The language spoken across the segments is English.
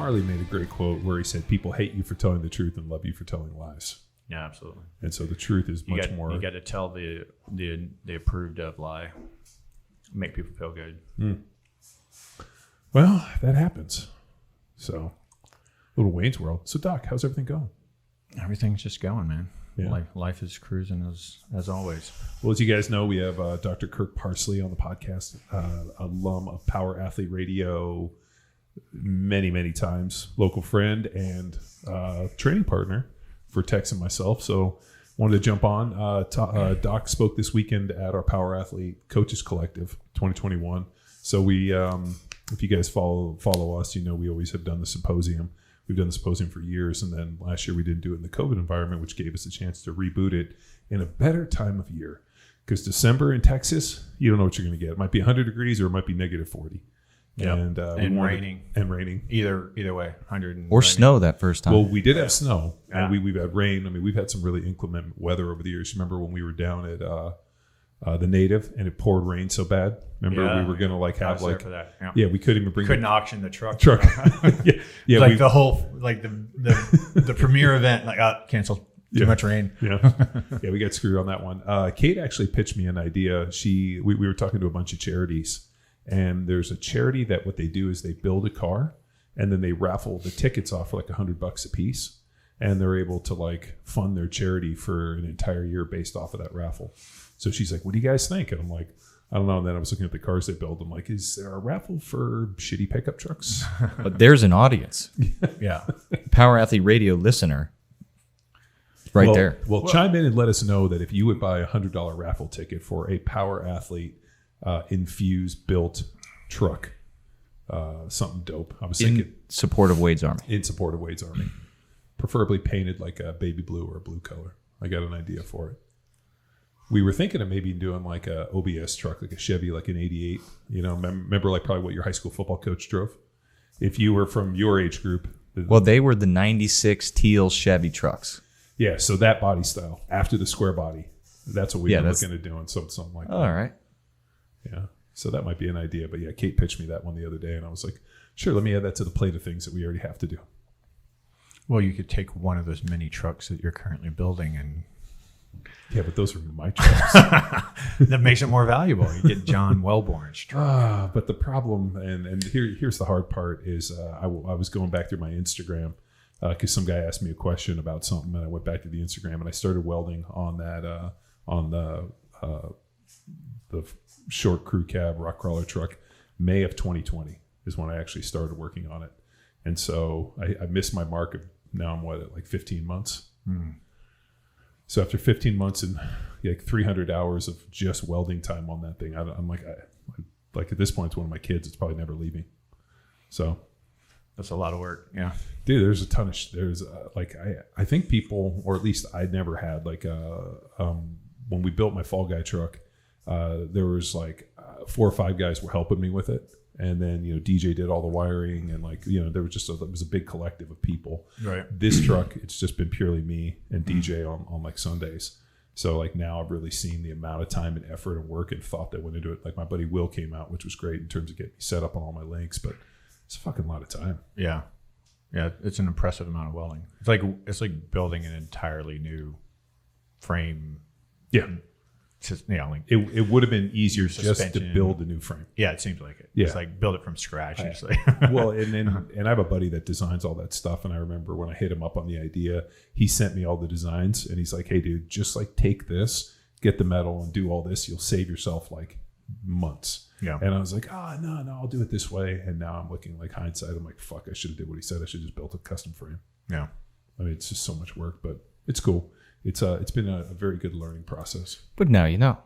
Marley made a great quote where he said, people hate you for telling the truth and love you for telling lies. Yeah, absolutely. And so the truth is much more. You got to tell the approved of lie, make people feel good. Well, that happens. So, little Wayne's World. So, Doc, how's everything going? Everything's just going, man. Yeah. Life is cruising as always. Well, as you guys know, we have Dr. Kirk Parsley on the podcast, alum of Power Athlete Radio many, many times, local friend and training partner for Tex and myself. So wanted to jump on. Doc spoke this weekend at our Power Athlete Coaches Collective 2021. So we, if you guys follow us, you know we always have done the symposium. We've done the symposium for years, and then last year we didn't do it in the COVID environment, which gave us a chance to reboot it in a better time of year. Because December in Texas, you don't know what you're going to get. It might be 100 degrees or it might be negative 40. Yep. And raining. And raining. Either way, 100 or snow that first time. Well, we did have snow, and we've had rain. I mean, we've had some really inclement weather over the years. Remember when we were down at the Native and it poured rain so bad? Remember we were going to have for that. Yeah, we couldn't even couldn't auction the truck. yeah, like the whole the premiere event canceled. Too much rain. Yeah, we got screwed on that one. Kate actually pitched me an idea. We were talking to a bunch of charities, and there's a charity that what they do is they build a car and then they raffle the tickets off for like $100 a piece, and they're able to fund their charity for an entire year based off of that raffle. So she's like, "What do you guys think?" And I'm like, I don't know. And then I was looking at the cars they build. I'm like, is there a raffle for shitty pickup trucks? But there's an audience. Yeah. Power Athlete Radio listener there. Well, chime in and let us know that if you would buy a $100 raffle ticket for a Power Athlete infused built truck, something dope. I was thinking in support of Wade's Army. In support of Wade's Army. Preferably painted like a baby blue or a blue color. I got an idea for it. We were thinking of maybe doing like a OBS truck, like a Chevy, like an 88. You know, remember probably what your high school football coach drove? If you were from your age group. Well, they were the 96 teal Chevy trucks. Yeah, so that body style, after the square body. That's what we were looking at doing, something like that. All right. Yeah, so that might be an idea. But yeah, Kate pitched me that one the other day, and I was like, sure, let me add that to the plate of things that we already have to do. Well, you could take one of those mini trucks that you're currently building and... Yeah, but those are my trucks. That makes it more valuable. You get John Wellborn's truck. But the problem, and here's the hard part, is I was going back through my Instagram because some guy asked me a question about something, and I went back to the Instagram and I started welding on that on the short crew cab rock crawler truck. May of 2020 is when I actually started working on it, and so I missed my mark of now I'm at like 15 months. So after 15 months and like 300 hours of just welding time on that thing, I'm like at this point, it's one of my kids. It's probably never leaving. So that's a lot of work. Yeah, dude. There's a ton of I think people, or at least I never had when we built my Fall Guy truck, there was 4 or 5 guys were helping me with it. And then, DJ did all the wiring, and there was it was a big collective of people. Right. This truck, it's just been purely me and DJ on like Sundays. So now I've really seen the amount of time and effort and work and thought that went into it. Like my buddy Will came out, which was great in terms of getting me set up on all my links, but it's a fucking lot of time. Yeah. Yeah. It's an impressive amount of welding. It's like building an entirely new frame. Yeah. It would have been easier just to build a new frame. Yeah, it seems like it. Yeah. It's like build it from scratch. Well, and I have a buddy that designs all that stuff, and I remember when I hit him up on the idea, he sent me all the designs, and he's like, "Hey, dude, just take this, get the metal, and do all this. You'll save yourself months." Yeah. And I was like, no, I'll do it this way. And now I'm looking hindsight. I'm like, fuck, I should have did what he said. I should have just built a custom frame. Yeah. I mean, it's just so much work, but it's cool. It's been a very good learning process. But now you know.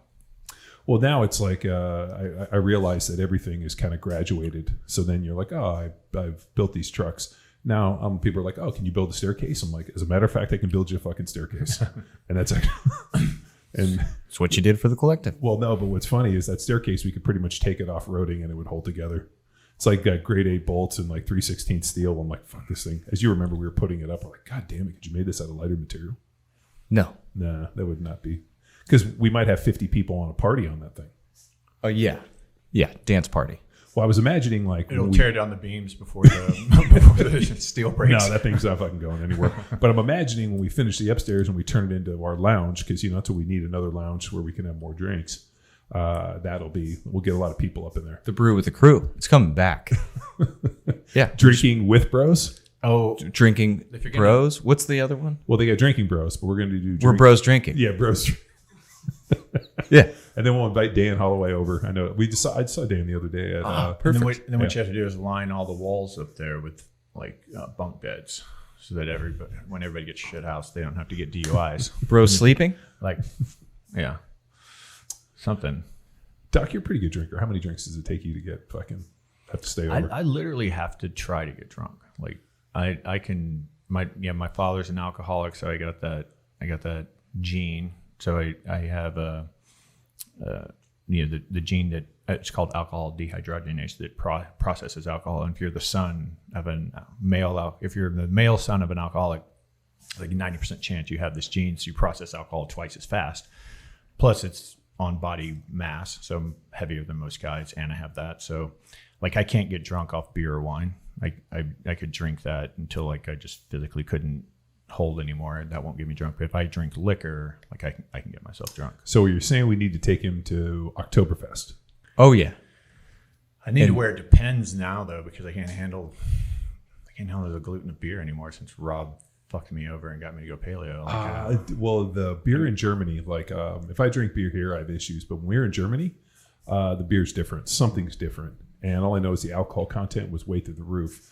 Well, now it's like I realize that everything is kind of graduated. So then you're like, oh, I've built these trucks. Now people are like, oh, can you build a staircase? I'm like, as a matter of fact, I can build you a fucking staircase. And that's actually... And it's what you did for the collective. Well, no, but what's funny is that staircase, we could pretty much take it off-roading and it would hold together. It's like got grade 8 bolts and 3/16 steel. I'm like, fuck this thing. As you remember, we were putting it up. I'm like, God damn it, could you made this out of lighter material? No. Nah, that would not be. Because we might have 50 people on a party on that thing. Oh, yeah. Yeah, dance party. Well, I was imagining like It'll tear down the beams before the, before the steel breaks. No, that thing's not fucking going anywhere. But I'm imagining when we finish the upstairs and we turn it into our lounge, because that's what we need, another lounge where we can have more drinks. We'll get a lot of people up in there. The brew with the crew. It's coming back. Yeah. Drinking with bros. Oh, Drinking bros. What's the other one? Well, they got drinking bros, but we're going to do. We're bros drinking. Yeah, bros. Yeah. And then we'll invite Dan Holloway over. I know I saw Dan the other day. perfect. And then what you have to do is line all the walls up there with like bunk beds, so that when everybody gets shit housed, they don't have to get DUIs. Bros sleeping? Like, yeah, something. Doc, you're a pretty good drinker. How many drinks does it take you to have to stay over? I literally have to try to get drunk. Like I can. My father's an alcoholic, so I got that gene. So I have the gene that it's called alcohol dehydrogenase that processes alcohol. And if you're the son of if you're the male son of an alcoholic, like 90% chance you have this gene, so you process alcohol twice as fast. Plus, it's on body mass, so I'm heavier than most guys, and I have that. So, like, I can't get drunk off beer or wine. I could drink that until like I just physically couldn't hold anymore. That won't get me drunk. But if I drink liquor, like I can get myself drunk. So you're saying we need to take him to Oktoberfest? Oh yeah. I need to wear Depends now though, because I can't handle the gluten of beer anymore since Rob fucked me over and got me to go paleo. Well, the beer in Germany, like if I drink beer here, I have issues. But when we're in Germany, the beer's different. Something's different. And all I know is the alcohol content was way through the roof.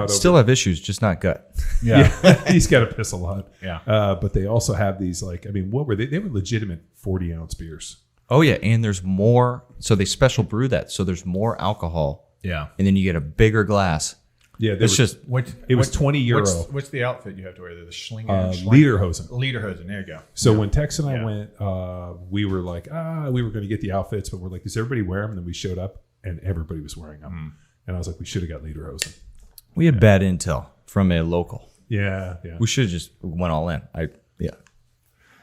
Still have issues, just not gut. Yeah. He's got to piss a lot. Yeah. But they also have these, like, I mean, what were they? They were legitimate 40-ounce beers. Oh, yeah. And there's more. So they special brew that. So there's more alcohol. Yeah. And then you get a bigger glass. Yeah. It's just. It was 20 euro. What's the outfit you have to wear? The Schlinger? Lederhosen. Lederhosen. There you go. So when Tex and I went, we were like, we were going to get the outfits, but we're like, does everybody wear them? And then we showed up and everybody was wearing them. And I was like, we should have got Lederhosen. We had bad intel from a local. Yeah. We should have just went all in.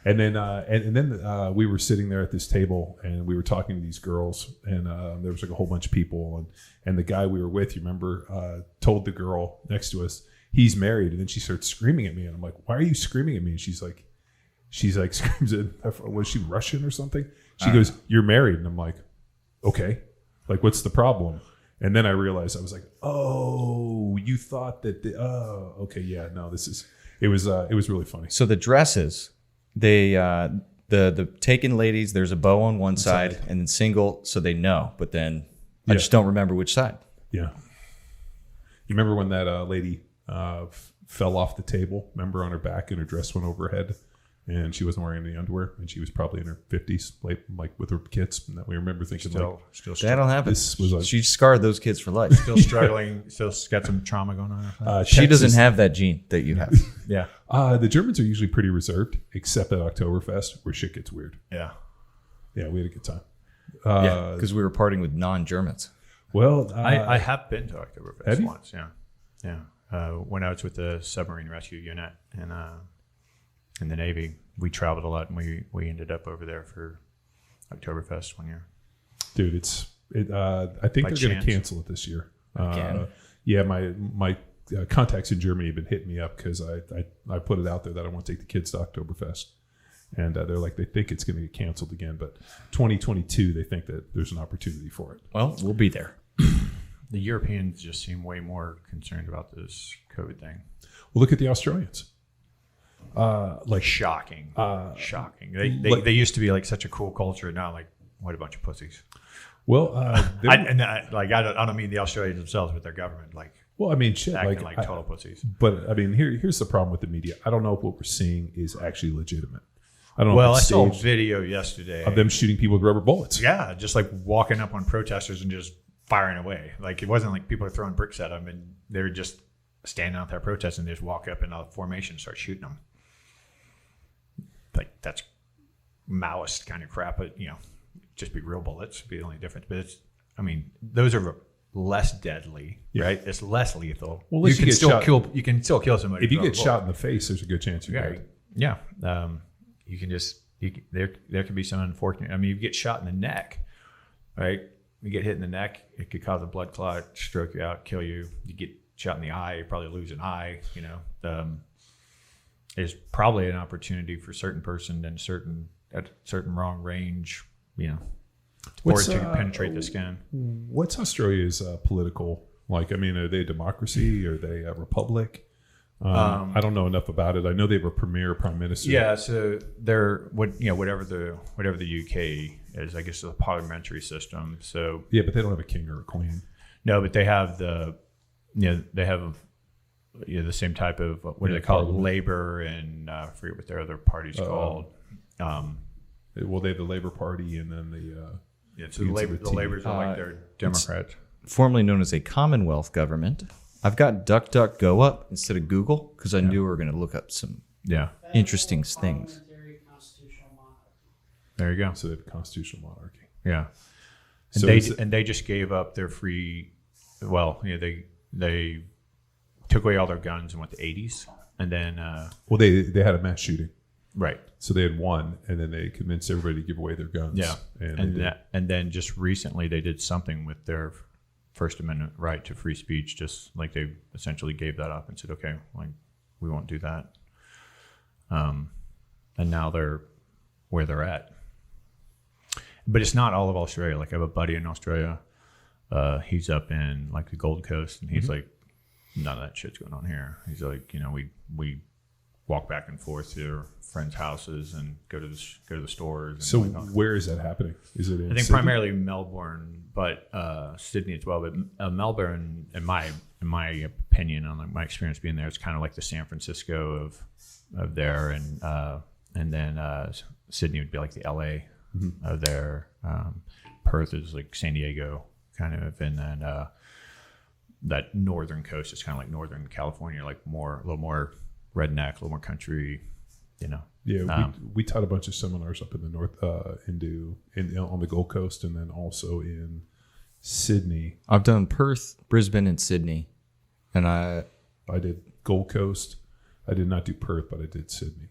And then and then we were sitting there at this table and we were talking to these girls, and there was like a whole bunch of people, and the guy we were with, you remember, told the girl next to us he's married, and then she starts screaming at me, and I'm like, why are you screaming at me? And she's like screams at, was she Russian or something? She goes, you're married, and I'm like, okay, like what's the problem? And then I realized, I was like, oh, you thought that okay, yeah, no, it was really funny. So the dresses, they the taken ladies, there's a bow on one side and then single, so they know. But then I just don't remember which side. Yeah. You remember when that lady fell off the table? Remember, on her back and her dress went over her head, and she wasn't wearing any underwear, and she was probably in her 50s, like with her kids. And that we remember thinking, still that'll happen. This was she scarred those kids for life. Still struggling. Still got some trauma going on. She doesn't have that gene that you have. Yeah. The Germans are usually pretty reserved, except at Oktoberfest, where shit gets weird. Yeah. Yeah, we had a good time. Because we were partying with non-Germans. Well, I have been to Oktoberfest have you? once. Yeah. When I was with the submarine rescue unit and in the Navy, we traveled a lot, and we ended up over there for Oktoberfest one year. Dude, I think they're going to cancel it this year. Again? Yeah, my contacts in Germany have been hitting me up because I put it out there that I want to take the kids to Oktoberfest, and they're like, they think it's going to get canceled again, but 2022 they think that there's an opportunity for it. Well, we'll be there. The Europeans just seem way more concerned about this COVID thing. Well, look at the Australians. Shocking. They used to be like such a cool culture. Now, like, what a bunch of pussies. Well, I don't mean the Australians themselves, but their government, like. Well, I mean, shit, acting like total pussies. But I mean, here's the problem with the media. I don't know if what we're seeing is actually legitimate. I don't know. Well, if I it's saw a staged video yesterday of them shooting people with rubber bullets. Yeah, just like walking up on protesters and just firing away. Like, it wasn't like people are throwing bricks at them, and they were just standing out there protesting. They just walk up in a formation and start shooting them. Like, that's Maoist kind of crap, but just be real bullets be the only difference. But those are less deadly, right? It's less lethal. Well, you can still kill somebody if you get shot in the face. There's a good chance you die. Yeah. You can just there can be some unfortunate. I mean, you get shot in the neck, right? you get hit in the neck, it could cause a blood clot, stroke you out, kill you. You get shot in the eye, you probably lose an eye. There's probably an opportunity for certain person at certain wrong range, for it to penetrate the skin. What's Australia's political like? I mean, are they a democracy? Are they a republic? I don't know enough about it. I know they have a premier prime minister. Yeah, so they're whatever the UK is. I guess it's a parliamentary system. So yeah, but they don't have a king or a queen. No, but they have the same type of what do they call it? Labor and I forget what their other party's called. Well, they have the Labor Party and then so the Labor's are like their Democrats. Formerly known as a Commonwealth government. I've got DuckDuckGo up instead of Google because I knew we were going to look up some interesting things. There you go. So they have a constitutional monarchy. Yeah, and So they just gave up their free. Well, they took away all their guns in the 80s, and then they had a mass shooting. Right. So they had one, and then they convinced everybody to give away their guns. Yeah, and then just recently they did something with their First Amendment right to free speech, just like they essentially gave that up and said, okay, like we won't do that. And now they're where they're at. But it's not all of Australia. Like I have a buddy in Australia. He's up in like the Gold Coast, and he's like, none of that shit's going on here. He's like, we walk back and forth to our friends' houses and go to the stores. And so where is that happening? Is it in I think Sydney? primarily Melbourne, but Sydney as well. But Melbourne, in my opinion, on my experience being there, it's kind of like the San Francisco of there, and then Sydney would be like the LA of there. Perth is like San Diego, kind of, and then that northern coast is kind of like Northern California, like a little more redneck, a little more country, Yeah, we taught a bunch of seminars up in the north, on the Gold Coast, and then also in Sydney. I've done Perth, Brisbane, and Sydney, and I did Gold Coast. I did not do Perth, but I did Sydney.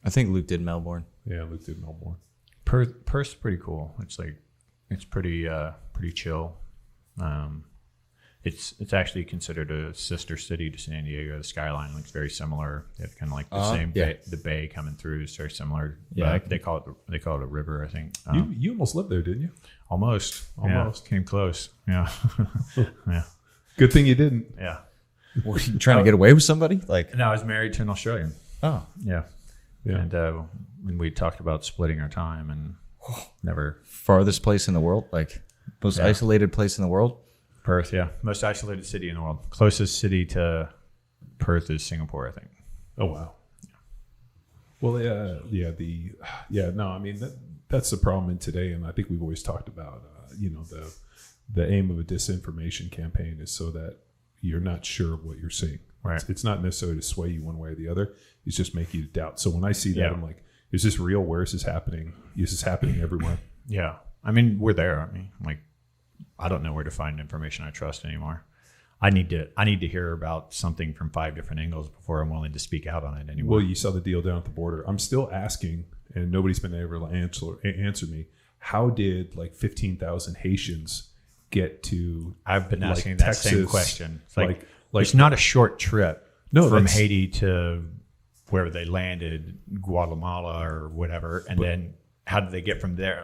I think Luke did Melbourne. Yeah, Luke did Melbourne. Perth's pretty cool. It's pretty chill. It's actually considered a sister city to San Diego. The skyline looks very similar. They have kind of like the same bay, the bay coming through is very similar. Yeah, they call it a river, I think. You almost lived there, didn't you? Almost. Yeah, came close. Yeah, yeah. Good thing you didn't. Yeah. Were you trying to get away with somebody? No, I was married to an Australian. Oh, yeah. And when we talked about splitting our time and never farthest place in the world, like most isolated place in the world. Perth, yeah, most isolated city in the world. Closest city to Perth is Singapore, I think. Oh wow. Yeah. Well, no. I mean, that's the problem in today, and I think we've always talked about, the aim of a disinformation campaign is so that you're not sure of what you're seeing. Right. It's not necessarily to sway you one way or the other. It's just make you doubt. So when I see that, I'm like, is this real? Where is this happening? Is this happening everywhere? Yeah. I mean, we're there. I mean, like, I don't know where to find information I trust anymore. I need to hear about something from 5 different angles before I'm willing to speak out on it anymore. Well, you saw the deal down at the border. I'm still asking, and nobody's been able to answer me. How did like 15,000 Haitians get to? I've been asking like that Texas, same question. It's like it's not a short trip from that's, Haiti to wherever they landed, Guatemala or whatever, and then how did they get from there?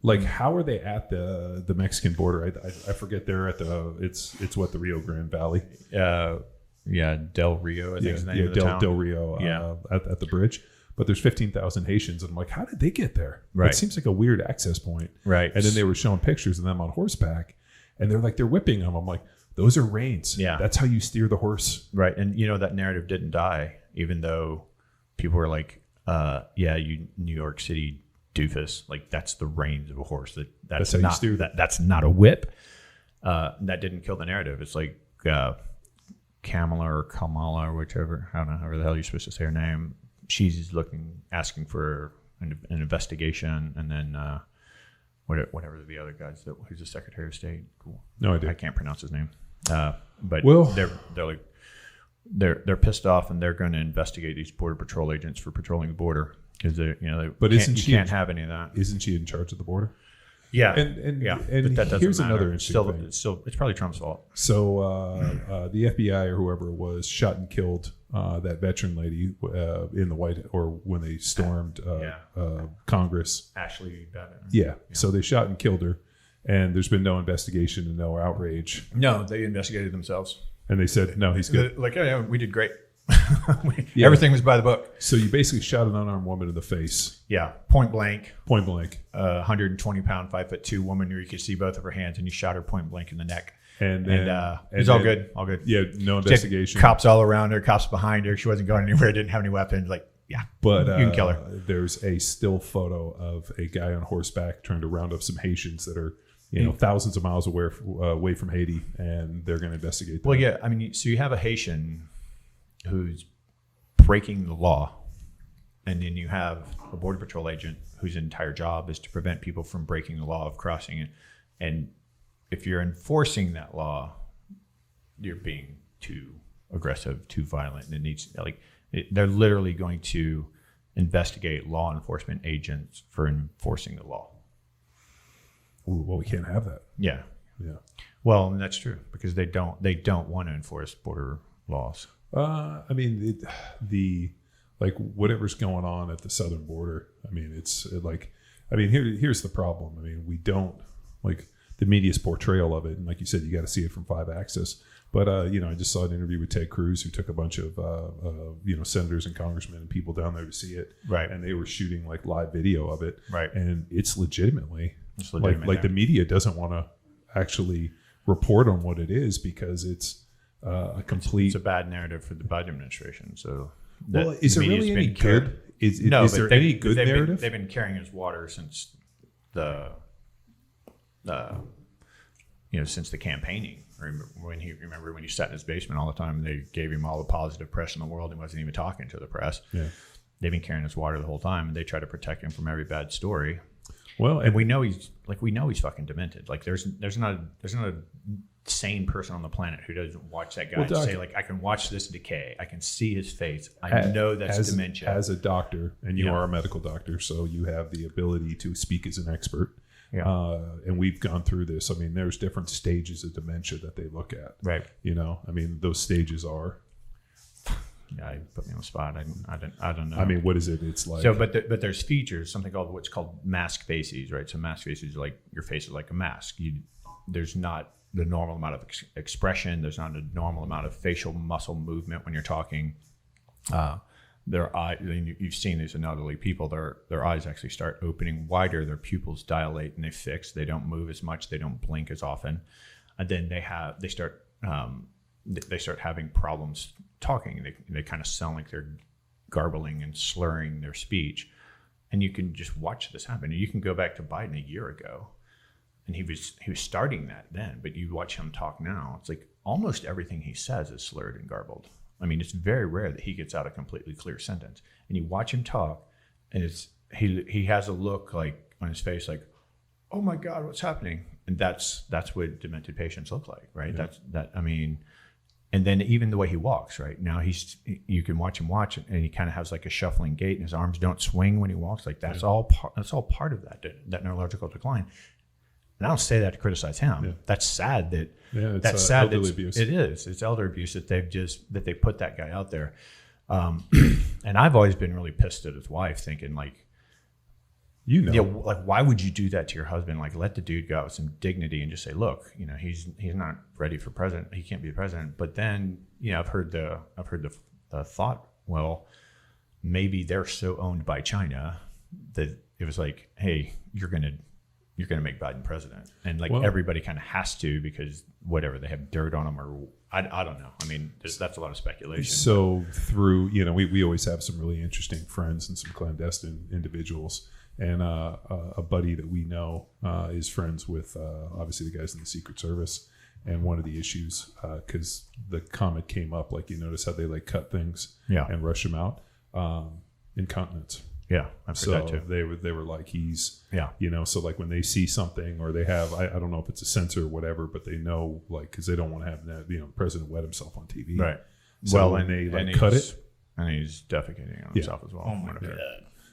Like how are they at the Mexican border? I forget. They're at it's what, the Rio Grande Valley. Del Rio. I think is the name of the town. Del Rio. At the bridge. But there's 15,000 Haitians, and I'm like, how did they get there? Right. It seems like a weird access point. Right. And then they were showing pictures of them on horseback, and they're whipping them. I'm like, those are reins. Yeah. That's how you steer the horse. Right. And that narrative didn't die, even though people were like, you New York City doofus, like that's the reins of a horse. That's how you steer that. That's not a whip. That didn't kill the narrative. It's like Kamala or whichever, I don't know, however the hell you're supposed to say her name. She's asking for an investigation, and then whatever the other guys who's the Secretary of State. Cool. No idea. I can't pronounce his name. But they're pissed off, and they're going to investigate these Border Patrol agents for patrolling the border because you can't have any of that. Isn't she in charge of the border? Yeah, and but that doesn't here's matter. another interesting thing. It's probably Trump's fault. So the FBI or whoever was shot and killed that veteran lady in the when they stormed Congress. Ashley Babbitt. Yeah. So they shot and killed her, and there's been no investigation and no outrage. No, they investigated themselves. And they said, no, he's good. Like, oh, yeah, we did great. Everything was by the book. So you basically shot an unarmed woman in the face. Yeah, point blank. Point blank. 120-pound, 5'2" woman where you could see both of her hands, and you shot her point blank in the neck. And then, it was all good. All good. Yeah, no investigation. Cops all around her, cops behind her. She wasn't going anywhere, didn't have any weapons. Like, yeah, but you can kill her. There's a still photo of a guy on horseback trying to round up some Haitians that are, thousands of miles away from Haiti, and they're going to investigate them. Well, yeah, I mean, so you have a Haitian who's breaking the law, and then you have a Border Patrol agent whose entire job is to prevent people from breaking the law of crossing it. And if you're enforcing that law, you're being too aggressive, too violent, and it needs they're literally going to investigate law enforcement agents for enforcing the law. Ooh, well, we can't have that. Yeah. Well, that's true because they don't want to enforce border laws. I mean, whatever's going on at the southern border. I mean, here's the problem. I mean, we don't like the media's portrayal of it, and like you said, you got to see it from 5 axis. But I just saw an interview with Ted Cruz, who took a bunch of senators and congressmen and people down there to see it, right? And they were shooting like live video of it, right? And it's legitimately like the media doesn't want to actually report on what it is because it's a complete. It's a bad narrative for the Biden administration. So, is there really any good? Is there any good narrative? They've been carrying his water since since the campaigning. When he sat in his basement all the time, they gave him all the positive press in the world. He wasn't even talking to the press. Yeah. They've been carrying his water the whole time, and they try to protect him from every bad story. Well, and we know he's fucking demented. Like there's not a sane person on the planet who doesn't watch that guy and say like, I can watch this decay. I can see his face. I know that's dementia. As a doctor, and you are a medical doctor, so you have the ability to speak as an expert. Yeah. And we've gone through this. I mean, there's different stages of dementia that they look at. Right. I mean, those stages are. Yeah, you put me on the spot. I don't know. I mean, what is it? It's like. So, but there's features, something called what's called mask faces, right? So mask faces are like your face is like a mask. There's not the normal amount of expression. There's not a normal amount of facial muscle movement when you're talking. Their eye, you've seen these in elderly people. Their eyes actually start opening wider. Their pupils dilate and they fix. They don't move as much. They don't blink as often. And then they start having problems talking. They kind of sound like they're garbling and slurring their speech. And you can just watch this happen. And you can go back to Biden a year ago, and he was starting that then. But you watch him talk now. It's like almost everything he says is slurred and garbled. I mean, it's very rare that he gets out a completely clear sentence. And you watch him talk, and he has a look like on his face like, oh my God, what's happening? And that's what demented patients look like, right? Yeah. And then even the way he walks, right? Now you can watch him and he kind of has like a shuffling gait, and his arms don't swing when he walks. Like that's all part of that neurological decline. And I don't say that to criticize him. Yeah. That's sad that that's sad. Elderly abuse. It is. It's elder abuse that they put that guy out there. And I've always been really pissed at his wife, thinking like, like why would you do that to your husband? Like let the dude go out with some dignity and just say, look, he's not ready for president. He can't be president. But then I've heard the thought, well, maybe they're so owned by China that it was like, hey, you're gonna make Biden president, and like everybody kind of has to because whatever, they have dirt on them, or I don't know. I mean, that's a lot of speculation. So through we always have some really interesting friends and some clandestine individuals, and a buddy that we know is friends with obviously the guys in the Secret Service. And one of the issues, because the comment came up, like you notice how they like cut things and rush them out, incontinence. Yeah, I've heard that too. They were like so like when they see something or they have I don't know if it's a sensor or whatever, but they know like because they don't want to have that the president wet himself on TV. Right. So when they cut it, and he's defecating on himself as well. Oh my God.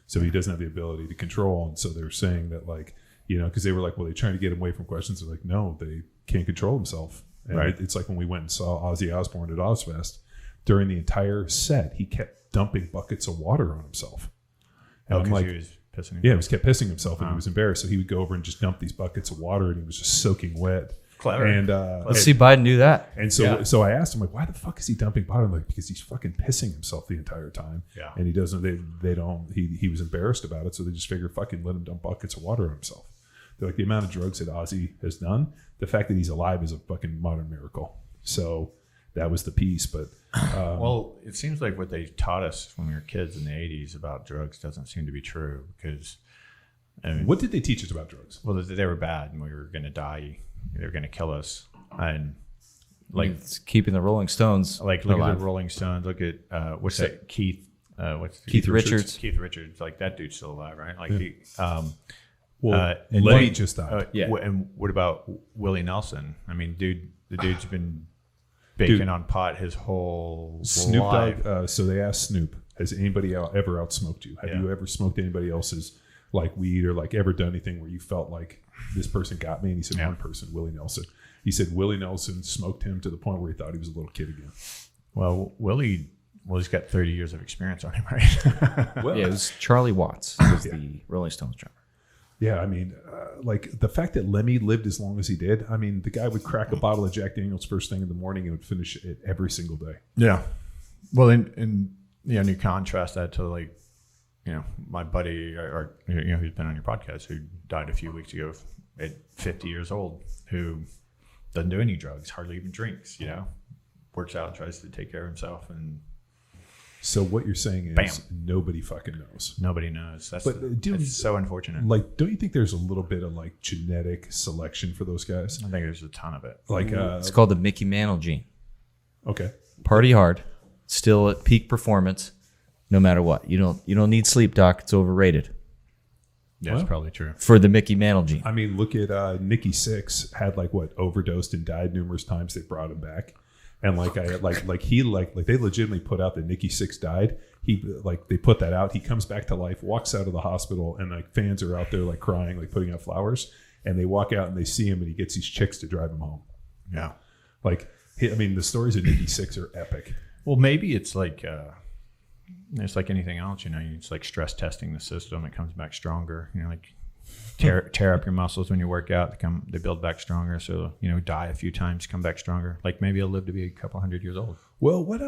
So he doesn't have the ability to control, and so they're saying that like because they were like, well, they're trying to get him away from questions. They're like, no, they can't control himself. And Right. it's like when we went and saw Ozzy Osbourne at Ozfest, during the entire set, he kept dumping buckets of water on himself. And I'm like, he was pissing himself. yeah, he was kept pissing himself and he was embarrassed. So he would go over and just dump these buckets of water and he was just soaking wet. Clever. And Let's see Biden do that. and so I asked him, like, why the fuck is he dumping water? I'm like, because he's fucking pissing himself the entire time. Yeah. And he doesn't, they don't, he was embarrassed about it. So they just figured, fucking let him dump buckets of water on himself. They're like, the amount of drugs that Ozzy has done, the fact that he's alive is a fucking modern miracle. So that was the piece. But well, it seems like what they taught us when we were kids in the 80s about drugs doesn't seem to be true because, I mean, what did they teach us about drugs? well, they were bad and we were going to die. They were going to kill us. And like, It's keeping the Rolling Stones look alive. at the Rolling Stones. Look at what's that? Keith Richards. Keith Richards. Like that dude's still alive, right? Like he. And Lemmy just died. Yeah. And what about Willie Nelson? I mean, the dude's been baking on pot his whole Snoop life. Dogg. So they asked Snoop, has anybody ever outsmoked you? Have you ever smoked anybody else's like weed or like ever done anything where you felt like this person got me? And he said, one person, Willie Nelson. He said Willie Nelson smoked him to the point where he thought he was a little kid again. Well, he's got 30 years of experience on him, right? Well, Yeah, it was Charlie Watts who was the Rolling Stones drummer. yeah, I mean, like the fact that Lemmy lived as long as he did. I mean, the guy would crack a bottle of Jack Daniels first thing in the morning and would finish it every single day. Yeah. Well, and you contrast that to like, my buddy or who's been on your podcast who died a few weeks ago at 50 years old, who doesn't do any drugs, hardly even drinks, works out, tries to take care of himself, and So what you're saying is Bam. nobody fucking knows. nobody knows. That's Dude, so unfortunate. like, don't you think there's a little bit of like genetic selection for those guys? I think there's a ton of it. Like, It's called the Mickey Mantle gene. okay. Party hard, still at peak performance, no matter what. You don't need sleep, doc. It's overrated. Yeah, it's probably true. For the Mickey Mantle gene. I mean, look at Nikki Sixx had like overdosed and died numerous times. They brought him back, and they legitimately put out that Nikki Sixx died. They put that out. He comes back to life, walks out of the hospital, and like fans are out there like crying, like putting out flowers, and they walk out and they see him, and he gets these chicks to drive him home. Yeah. The stories of Nikki Sixx are epic. Well, maybe it's like anything else, it's like stress testing the system. It comes back stronger. Tear up your muscles when you work out. They build back stronger. So die a few times, come back stronger. Like maybe I'll live to be a couple 100 years old. Well, what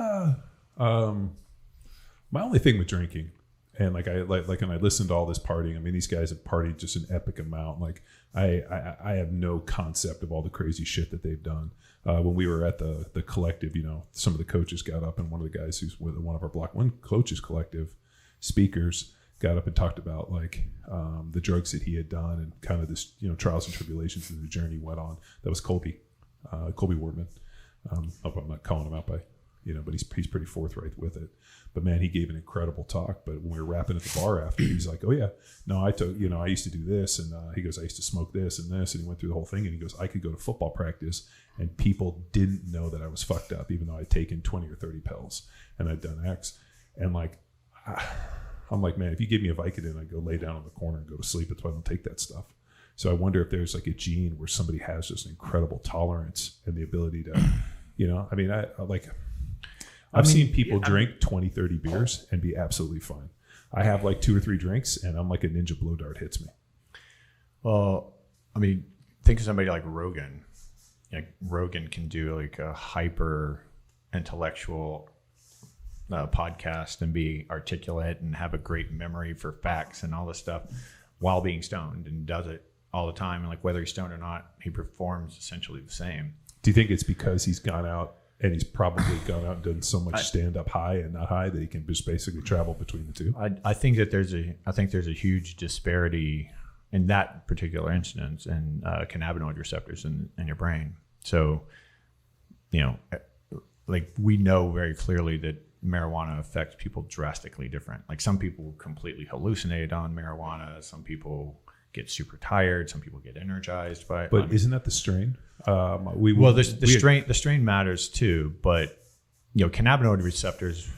my only thing with drinking, and when I listened to all this partying, I mean, these guys have partied just an epic amount. Like I have no concept of all the crazy shit that they've done. When we were at the collective, some of the coaches got up, and one of the guys who's with one of our Block 1 coaches collective speakers got up and talked about the drugs that he had done and kind of this trials and tribulations that the journey went on. That was Colby Wortman. Hope I'm not calling him out by but he's pretty forthright with it. But man, he gave an incredible talk. But when we were rapping at the bar after, he's like, "Oh yeah, no, I took I used to do this," and he goes, "I used to smoke this and this," and he went through the whole thing. And he goes, "I could go to football practice and people didn't know that I was fucked up, even though I'd taken 20 or 30 pills and I'd done X." And I'm like, man, if you give me a Vicodin, I'd go lay down in the corner and go to sleep. That's why I don't take that stuff. So I wonder if there's like a gene where somebody has just an incredible tolerance and the ability to, I mean, I've seen people drink 20, 30 beers and be absolutely fine. I have like 2 or 3 drinks and I'm like a ninja blow dart hits me. Well, I mean, think of somebody like Rogan. Rogan can do like a hyper intellectual podcast and be articulate and have a great memory for facts and all this stuff while being stoned, and does it all the time. And whether he's stoned or not, he performs essentially the same. Do you think it's because he's gone out and he's probably gone out and done so much stand up high and not high that he can just basically travel between the two? I think that there's a huge disparity in that particular instance in cannabinoid receptors in your brain. So, we know very clearly that marijuana affects people drastically different. Like some people completely hallucinate on marijuana. Some people get super tired. Some people get energized by it. But isn't that the strain? The strain matters too. But cannabinoid receptors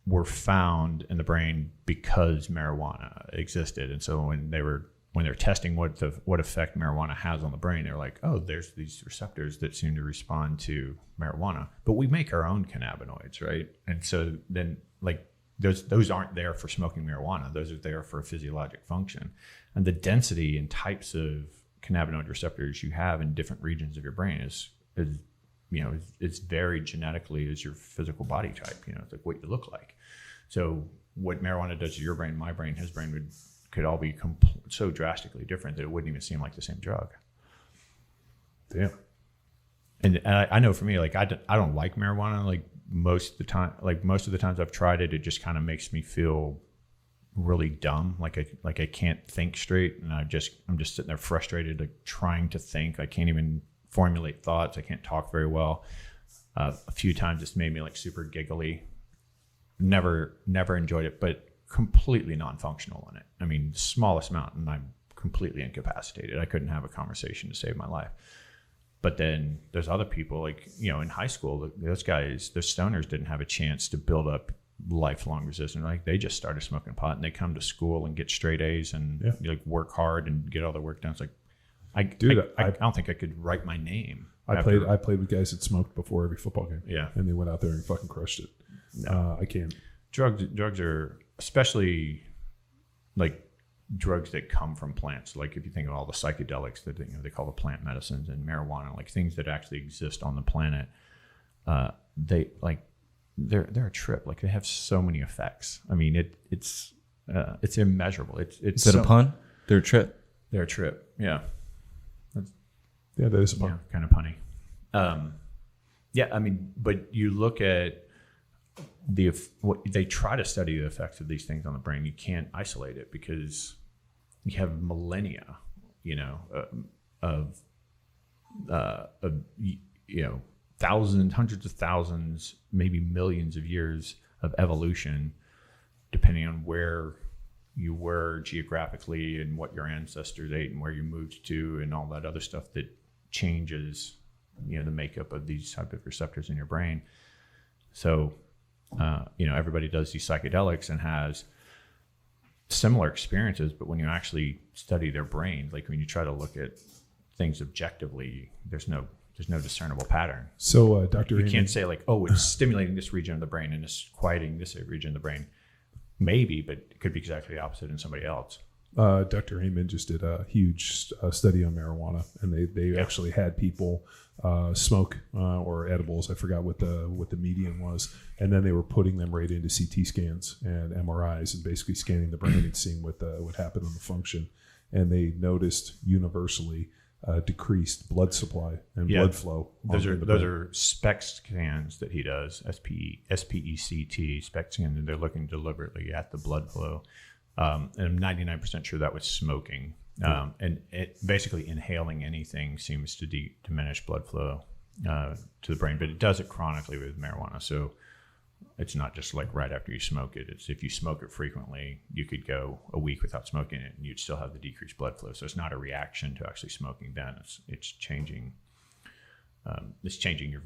were found in the brain because marijuana existed, and so when when they're testing what effect marijuana has on the brain, they're like, oh, there's these receptors that seem to respond to marijuana, but we make our own cannabinoids, right? And so then like those aren't there for smoking marijuana; those are there for a physiologic function. And the density and types of cannabinoid receptors you have in different regions of your brain is it's varied genetically as your physical body type. It's like what you look like. So what marijuana does to your brain, my brain, his brain could all be so drastically different that it wouldn't even seem like the same drug. Damn. And I know for me, like I don't like marijuana. Like most of the times I've tried it, it just kind of makes me feel really dumb. Like I can't think straight, and I'm just sitting there frustrated, like trying to think. I can't even formulate thoughts. I can't talk very well. A few times it's made me like super giggly. Never enjoyed it, but completely non-functional in it. I mean, smallest amount, and I'm completely incapacitated. I couldn't have a conversation to save my life. But then there's other people, like, in high school, those guys, the stoners didn't have a chance to build up lifelong resistance. Like they just started smoking pot, and they come to school and get straight A's and like work hard and get all their work done. It's like, I don't think I could write my name. I played with guys that smoked before every football game. Yeah. And they went out there and fucking crushed it. No. I can't. Drugs are, especially like drugs that come from plants. Like if you think of all the psychedelics that they call the plant medicines, and marijuana, like things that actually exist on the planet, they're a trip. Like they have so many effects. I mean, it's immeasurable. Is that a pun? They're a trip. They're a trip. Yeah. That is a pun. Yeah, kind of punny. I mean, but you look at what they try to study the effects of these things on the brain. You can't isolate it because you have millennia, of thousands, hundreds of thousands, maybe millions of years of evolution, depending on where you were geographically and what your ancestors ate and where you moved to and all that other stuff that changes, the makeup of these type of receptors in your brain. So, everybody does these psychedelics and has similar experiences, but when you actually study their brain, like when you try to look at things objectively, there's no discernible pattern. So, Dr. You can't say like, oh, it's stimulating this region of the brain and it's quieting this region of the brain. Maybe, but it could be exactly the opposite in somebody else. Dr. Heyman just did a huge study on marijuana, and they actually had people smoke or edibles. I forgot what the median was, and then they were putting them right into CT scans and MRIs, and basically scanning the brain and seeing what happened on the function. And they noticed universally decreased blood supply and blood flow. Those are SPECT scans that he does. SPECT SPECT scans, and they're looking deliberately at the blood flow. And I'm 99% sure that was smoking. And it basically inhaling anything seems to diminish blood flow to the brain, but it does it chronically with marijuana. So it's not just like right after you smoke it. It's if you smoke it frequently, you could go a week without smoking it and you'd still have the decreased blood flow. So it's not a reaction to actually smoking then. It's changing. It's changing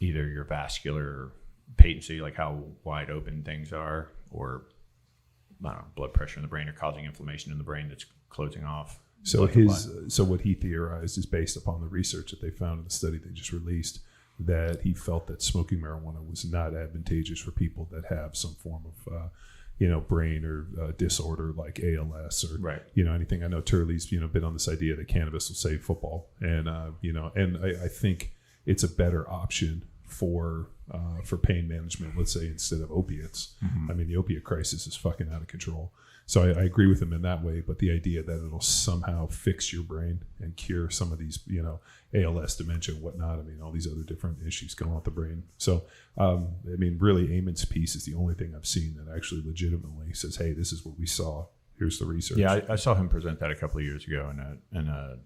either your vascular patency, like how wide open things are, or blood pressure in the brain, or causing inflammation in the brain that's closing off. So what he theorized is based upon the research that they found in the study they just released, that he felt that smoking marijuana was not advantageous for people that have some form of brain or disorder like ALS or anything. I know Turley's been on this idea that cannabis will save football, and I think it's a better option for pain management, let's say, instead of opiates. Mm-hmm. I mean, the opiate crisis is fucking out of control. So I agree with him in that way, but the idea that it'll somehow fix your brain and cure some of these, ALS, dementia, whatnot. I mean, all these other different issues going on with the brain. So, really, Eamon's piece is the only thing I've seen that actually legitimately says, hey, this is what we saw. Here's the research. Yeah, I saw him present that a couple of years ago in a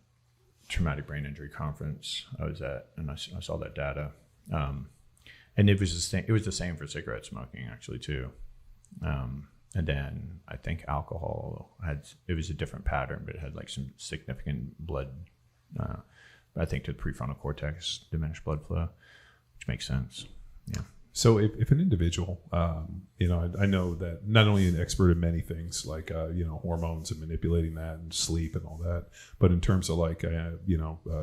traumatic brain injury conference I was at, and I saw that data. And it was the same for cigarette smoking actually too. And then I think alcohol it was a different pattern, but it had like some significant blood, I think to the prefrontal cortex, diminished blood flow, which makes sense. Yeah. So if an individual, I know that not only an expert in many things like, hormones and manipulating that and sleep and all that, but in terms of like,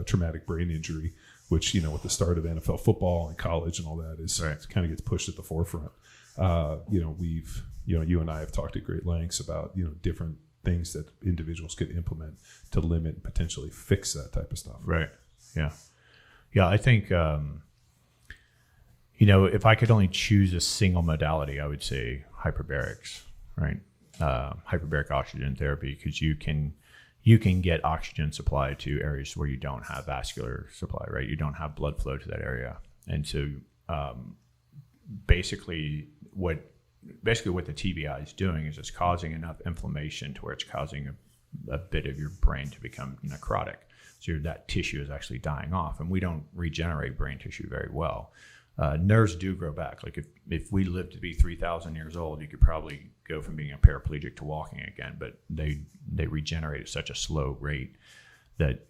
traumatic brain injury, which, with the start of NFL football and college and all that is kind of gets pushed at the forefront. You and I have talked at great lengths about, different things that individuals could implement to limit and potentially fix that type of stuff. Right. Yeah. Yeah. I think, if I could only choose a single modality, I would say hyperbarics, right? Hyperbaric oxygen therapy, because you can get oxygen supply to areas where you don't have vascular supply, right? You don't have blood flow to that area. And so basically what the TBI is doing is it's causing enough inflammation to where it's causing a bit of your brain to become necrotic. So that tissue is actually dying off, and we don't regenerate brain tissue very well. Nerves do grow back. Like if we lived to be 3,000 years old, you could probably go from being a paraplegic to walking again, but they regenerate at such a slow rate that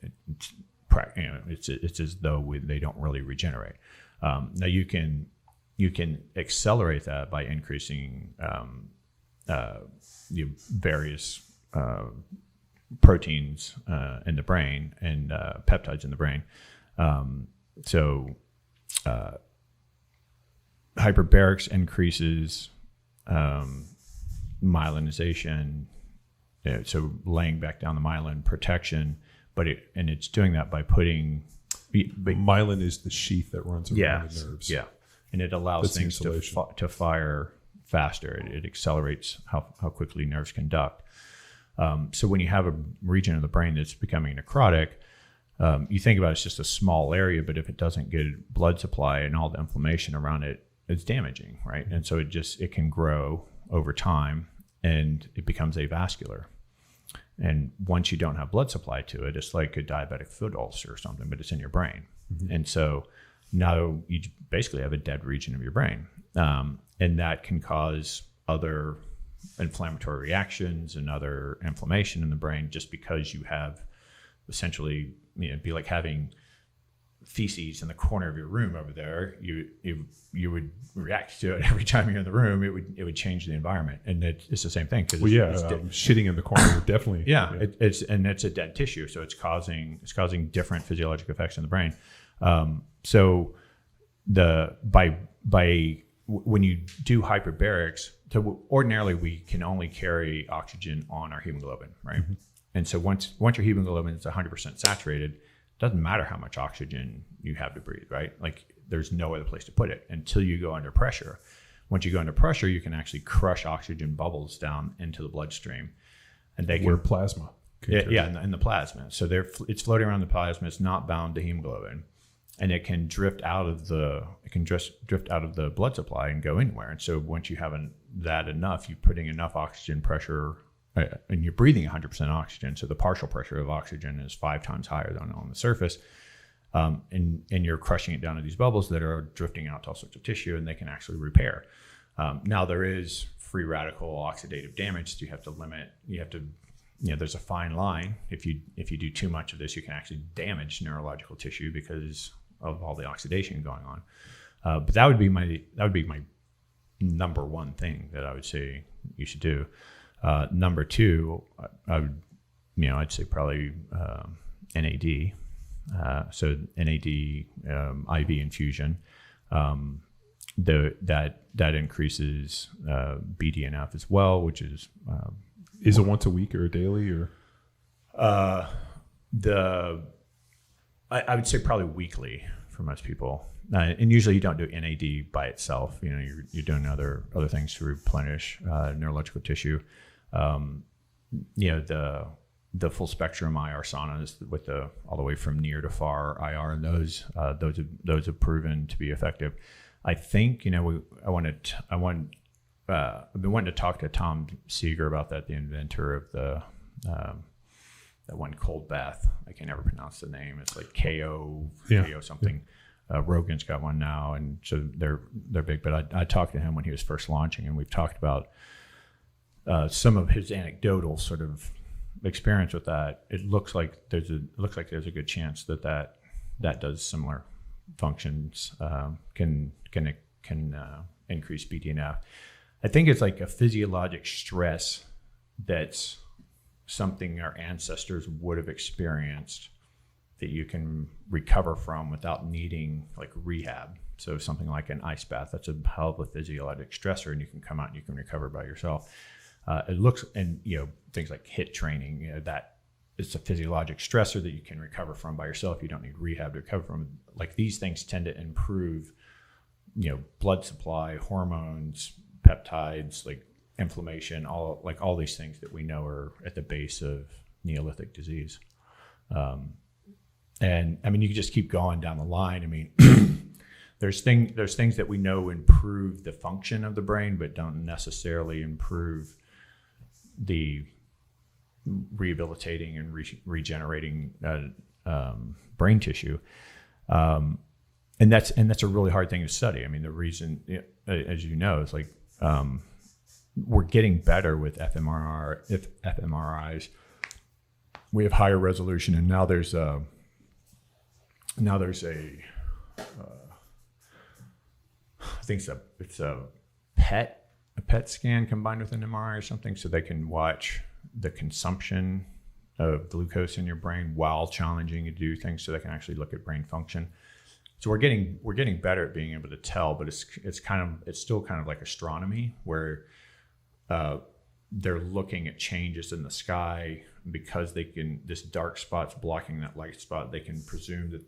it's as though they don't really regenerate. Now you can accelerate that by increasing the various proteins in the brain and peptides in the brain. Hyperbarics increases myelinization, so laying back down the myelin protection, and it's doing that by putting myelin is the sheath that runs around the nerves. Yeah, and it allows things to fire faster. It accelerates how quickly nerves conduct. So when you have a region of the brain that's becoming necrotic, you think about it's just a small area, but if it doesn't get blood supply and all the inflammation around it, it's damaging, right? And so it can grow over time and it becomes avascular. And once you don't have blood supply to it, it's like a diabetic foot ulcer or something, but it's in your brain. Mm-hmm. And so now you basically have a dead region of your brain. And that can cause other inflammatory reactions and other inflammation in the brain just because you have essentially, it'd be like having feces in the corner of your room over there. You would react to it every time you're in the room. It would change the environment, and it's the same thing. Shitting in the corner would definitely. It's a dead tissue, so it's causing different physiological effects in the brain. So when you do hyperbarics, so ordinarily we can only carry oxygen on our hemoglobin, right? Mm-hmm. And so once your hemoglobin is 100% saturated, it doesn't matter how much oxygen you have to breathe, right? Like there's no other place to put it until you go under pressure. Once you go under pressure, you can actually crush oxygen bubbles down into the bloodstream, and they can plasma. In the plasma. So it's floating around the plasma. It's not bound to hemoglobin, and it can drift out of the blood supply and go anywhere. And so once you have that enough, you're putting enough oxygen pressure. And you're breathing 100% oxygen, so the partial pressure of oxygen is 5 times higher than on the surface, and you're crushing it down to these bubbles that are drifting out to all sorts of tissue, and they can actually repair. Now there is free radical oxidative damage, so you have to limit. There's a fine line. If you do too much of this, you can actually damage neurological tissue because of all the oxidation going on. But that would be my number one thing that I would say you should do. Number two, I'd say probably NAD. So NAD IV infusion. That increases BDNF as well, which is it once a week or a daily or? I would say probably weekly for most people. And usually you don't do NAD by itself. You're doing other things to replenish neurological tissue. The full spectrum IR saunas with all the way from near to far IR, and those have proven to be effective. I think I've been wanting to talk to Tom Seeger about that, the inventor of that one cold bath. I can never pronounce the name. It's like KO something. Rogan's got one now, and so they're big. But I talked to him when he was first launching, and we've talked about some of his anecdotal sort of experience with that. It looks like there's a good chance that does similar functions, can can increase BDNF. I think it's like a physiologic stress that's something our ancestors would have experienced that you can recover from without needing like rehab. So something like an ice bath, that's a hell of a physiologic stressor, and you can come out and you can recover by yourself. It looks, and things like HIIT training, that it's a physiologic stressor that you can recover from by yourself. You don't need rehab to recover from. Like these things tend to improve, blood supply, hormones, peptides, like inflammation, all these things that we know are at the base of Neolithic disease. And I mean, you can just keep going down the line. I mean, there's things that we know improve the function of the brain, but don't necessarily improve the rehabilitating and regenerating brain tissue. And that's a really hard thing to study. I mean, the reason, as you know, is like we're getting better with fMRIs. We have higher resolution, and now there's a I think it's a PET scan combined with an MRI or something, so they can watch the consumption of glucose in your brain while challenging you to do things, so they can actually look at brain function. So we're getting better at being able to tell, but it's still kind of like astronomy, where they're looking at changes in the sky because this dark spot's blocking that light spot. They can presume that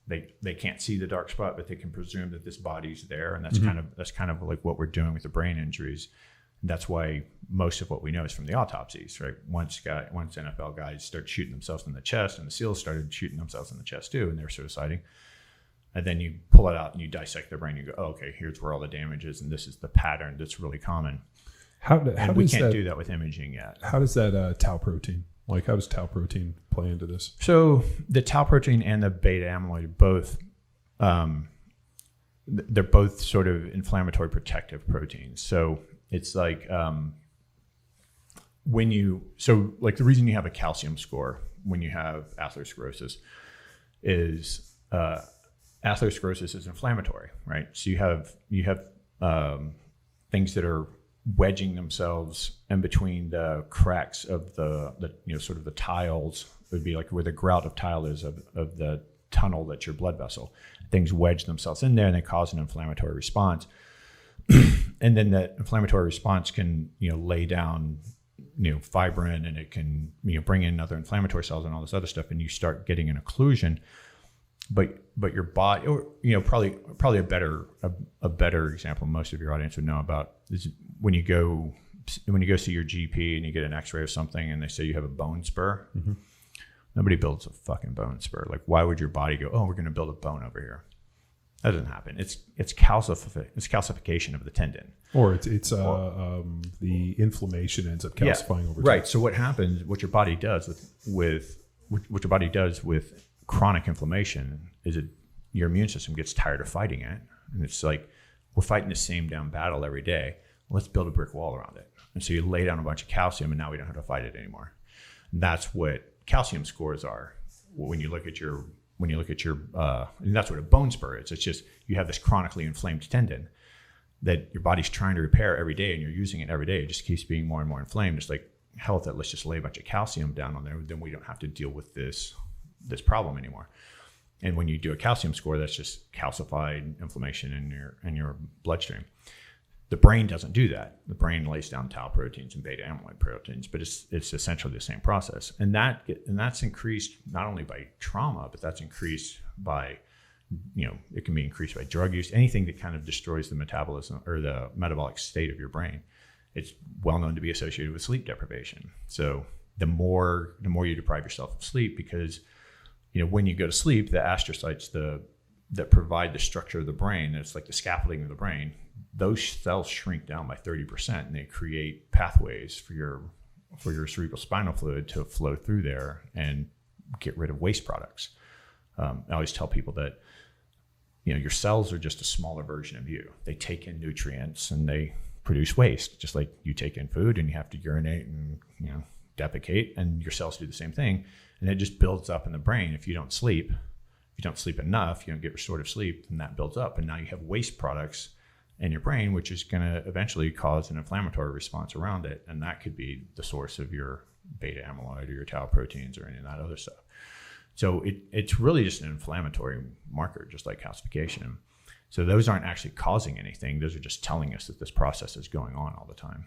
they can't see the dark spot, but they can presume that this body's there, and that's kind of like what we're doing with the brain injuries. And that's why most of what we know is from the autopsies, right? Once NFL guys start shooting themselves in the chest, and the SEALs started shooting themselves in the chest too, and they're suiciding. And then you pull it out and you dissect the brain. You go, oh, okay, here's where all the damage is, and this is the pattern that's really common. We can't do that with imaging yet. How does that tau protein? Like, how does tau protein play into this? So the tau protein and the beta amyloid are both, they're both sort of inflammatory protective proteins. So it's like the reason you have a calcium score when you have atherosclerosis is atherosclerosis is inflammatory, right? So you have things that are wedging themselves in between the cracks of the sort of the tiles. It would be like where the grout of tile is of the tunnel that's your blood vessel. Things wedge themselves in there and they cause an inflammatory response. And then that inflammatory response can lay down fibrin, and it can bring in other inflammatory cells and all this other stuff, and you start getting an occlusion. But your body, or probably a better example most of your audience would know about is when you go see your GP and you get an X-ray or something, and they say you have a bone spur. Mm-hmm. Nobody builds a fucking bone spur. Like, why would your body go, oh, we're going to build a bone over here? That doesn't happen. It's calcification of the tendon, or it's the inflammation ends up calcifying over time. Right. So what happens? What your body does with chronic inflammation is your immune system gets tired of fighting it, and it's like, we're fighting the same damn battle every day. Let's build a brick wall around it. And so you lay down a bunch of calcium, and now we don't have to fight it anymore. And that's what calcium scores are. When you look at your, and that's what a bone spur is. It's just, you have this chronically inflamed tendon that your body's trying to repair every day, and you're using it every day. It just keeps being more and more inflamed. It's like, hell, that let's just lay a bunch of calcium down on there. Then we don't have to deal with this problem anymore. And when you do a calcium score, that's just calcified inflammation in your bloodstream. The brain doesn't do that. The brain lays down tau proteins and beta amyloid proteins, but it's essentially the same process. And that's increased not only by trauma, but that's increased by, it can be increased by drug use, anything that kind of destroys the metabolism or the metabolic state of your brain. It's well known to be associated with sleep deprivation. So the more you deprive yourself of sleep, because when you go to sleep, the astrocytes that provide the structure of the brain, it's like the scaffolding of the brain, those cells shrink down by 30%, and they create pathways for your cerebral spinal fluid to flow through there and get rid of waste products. I always tell people that your cells are just a smaller version of you. They take in nutrients and they produce waste, just like you take in food and you have to urinate and defecate, and your cells do the same thing. And it just builds up in the brain. If you don't sleep enough, you don't get restorative sleep, and that builds up. And now you have waste products in your brain, which is going to eventually cause an inflammatory response around it. And that could be the source of your beta amyloid or your tau proteins or any of that other stuff. So it's really just an inflammatory marker, just like calcification. So those aren't actually causing anything. Those are just telling us that this process is going on all the time.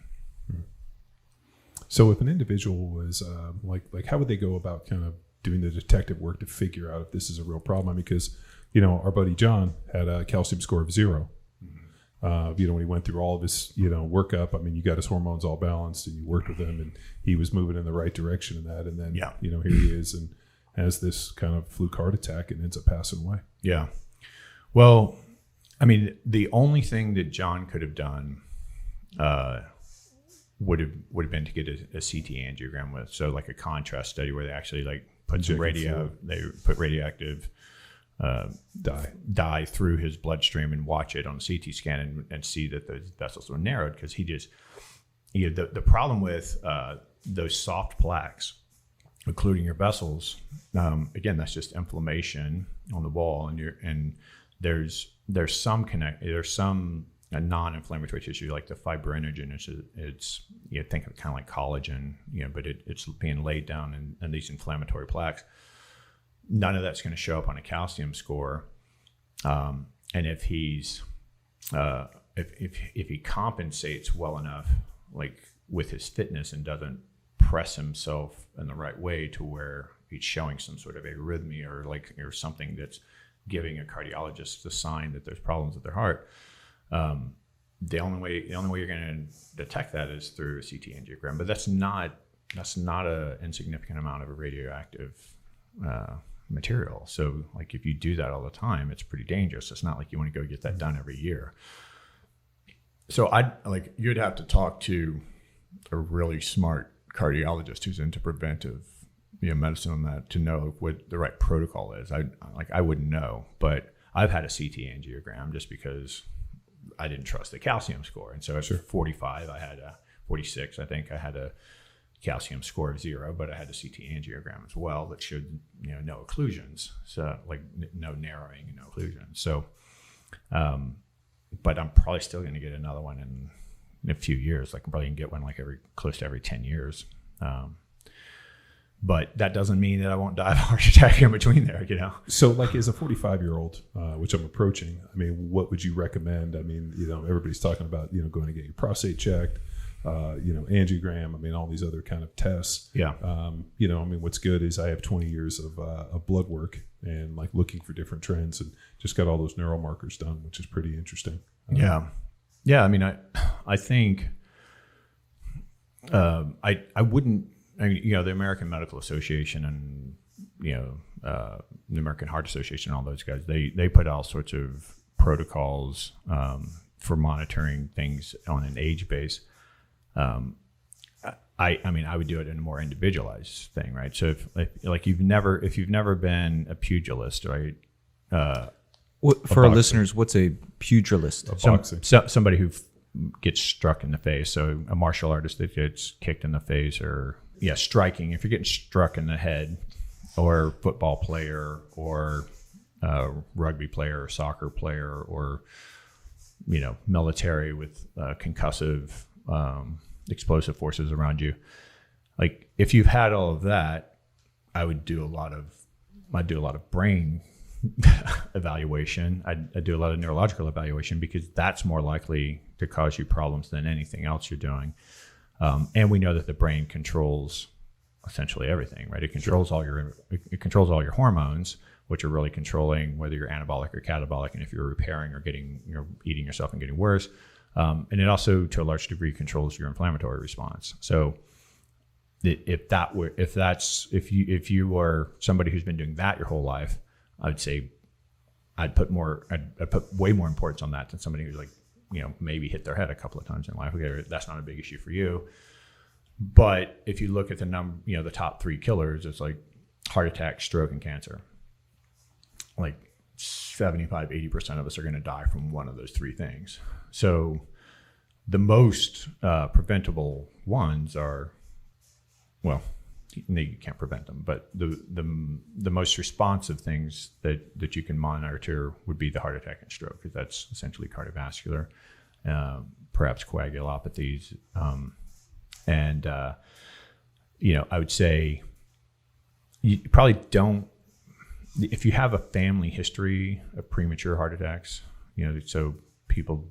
So if an individual was like how would they go about kind of doing the detective work to figure out if this is a real problem? Because, our buddy John had a calcium score of 0. When he went through all of his, workup, you got his hormones all balanced and you worked with him and he was moving in the right direction in that. And then, here he is and has this kind of fluke heart attack and ends up passing away. Yeah. Well, the only thing that John could have done would have been to get a CT angiogram with, so like a contrast study where they actually put some radioactive dye through his bloodstream and watch it on a CT scan and see that the vessels were narrowed, because he just, the problem with those soft plaques, including your vessels, again, that's just inflammation on the wall, and there's some a non-inflammatory tissue like the fibrinogen. It's think of it kind of like collagen, but it's being laid down in these inflammatory plaques. None of that's going to show up on a calcium score, and if he's if he compensates well enough, like with his fitness, and doesn't press himself in the right way to where he's showing some sort of arrhythmia or something that's giving a cardiologist a sign that there's problems with their heart. The only way you're going to detect that is through a CT angiogram, but that's not a insignificant amount of a radioactive material. So if you do that all the time, it's pretty dangerous. It's not like you want to go get that done every year. So you'd have to talk to a really smart cardiologist who's into preventive medicine on that to know what the right protocol is. I wouldn't know, but I've had a CT angiogram just because I didn't trust the calcium score. And so at 45, I had 46, I think I had a calcium score of 0, but I had a CT angiogram as well that showed, no occlusions. So no narrowing and no occlusions. So, but I'm probably still going to get another one in a few years. I'm probably going to get one close to every 10 years. But that doesn't mean that I won't die of a heart attack in between there, So as a 45-year-old, which I'm approaching, what would you recommend? Everybody's talking about, going to get your prostate checked, angiogram, all these other kind of tests. Yeah. What's good is I have 20 years of blood work and looking for different trends, and just got all those neural markers done, which is pretty interesting. Yeah. I think I wouldn't. The American Medical Association and the American Heart Association, all those guys, they put all sorts of protocols for monitoring things on an age base. I would do it in a more individualized thing, right? So if you've never been a pugilist, right? For our listeners, what's a pugilist? Somebody who gets struck in the face. So a martial artist that gets kicked in the face, or striking. If you're getting struck in the head, or football player, or rugby player, or soccer player, or military with concussive explosive forces around you. If you've had all of that, I'd do a lot of brain evaluation. I'd do a lot of neurological evaluation, because that's more likely to cause you problems than anything else you're doing. And we know that the brain controls essentially everything, right? It controls all your hormones, which are really controlling whether you're anabolic or catabolic, and if you're repairing or eating yourself and getting worse. And it also, to a large degree, controls your inflammatory response. So if you are somebody who's been doing that your whole life, I'd say I'd put way more importance on that than somebody who's maybe hit their head a couple of times in life. Okay, that's not a big issue for you. But if you look at the top 3 killers, it's heart attack, stroke, and cancer. 75-80% of us are going to die from one of those 3 things. So the most preventable ones are, well, you can't prevent them, but the most responsive things that you can monitor would be the heart attack and stroke, because that's essentially cardiovascular. perhaps coagulopathies. I would say you probably don't, if you have a family history of premature heart attacks, so people,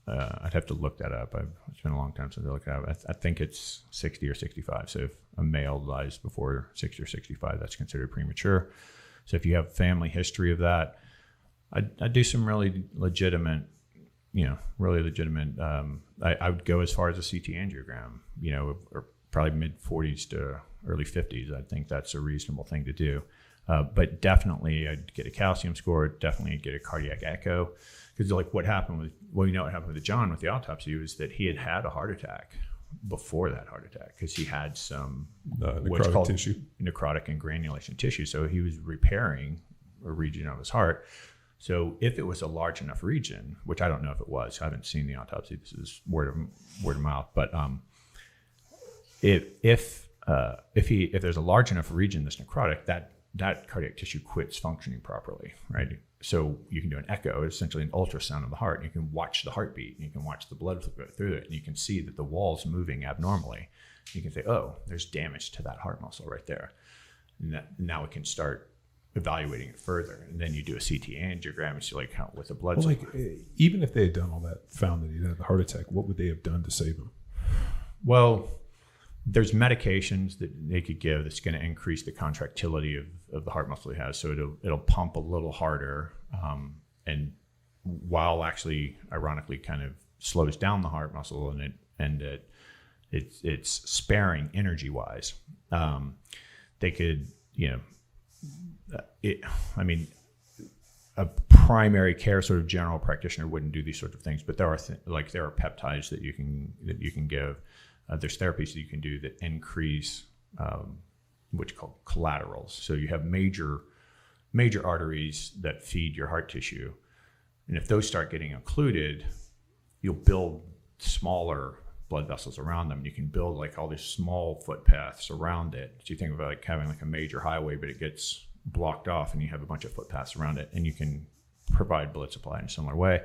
I'd have to look that up. It's been a long time since I looked it up. I think it's 60 or 65. So if a male dies before 60 or 65, that's considered premature. So if you have family history of that, I'd do some really legitimate. I would go as far as a CT angiogram, or probably mid 40s to early 50s. I think that's a reasonable thing to do. But definitely I'd get a calcium score, definitely get a cardiac echo. Because what happened what happened with John with the autopsy was that he had a heart attack before that heart attack because he had some what's called tissue. Necrotic and granulation tissue. So he was repairing a region of his heart. So if it was a large enough region, which I don't know if it was, I haven't seen the autopsy. This is word of mouth. But if there's a large enough region that's necrotic, that cardiac tissue quits functioning properly, right? So you can do an echo, essentially an ultrasound of the heart, and you can watch the heartbeat, and you can watch the blood flow through it, and you can see that the wall's moving abnormally. You can say, oh, there's damage to that heart muscle right there. And now we can start evaluating it further. And then you do a CT angiogram and see how with the blood. Well, even if they had done all that, found that he had the heart attack, what would they have done to save him? Well, there's medications that they could give that's going to increase the contractility of the heart muscle he has. So it'll pump a little harder, and while actually, ironically, kind of slows down the heart muscle, and it's sparing energy wise. They could, a primary care sort of general practitioner wouldn't do these sorts of things, but there are there are peptides that you can give. There's therapies that you can do that increase what you call collaterals. So you have major arteries that feed your heart tissue, and if those start getting occluded, you'll build smaller blood vessels around them. You can build all these small footpaths around it. So you think of having a major highway, but it gets blocked off, and you have a bunch of footpaths around it, and you can provide blood supply in a similar way.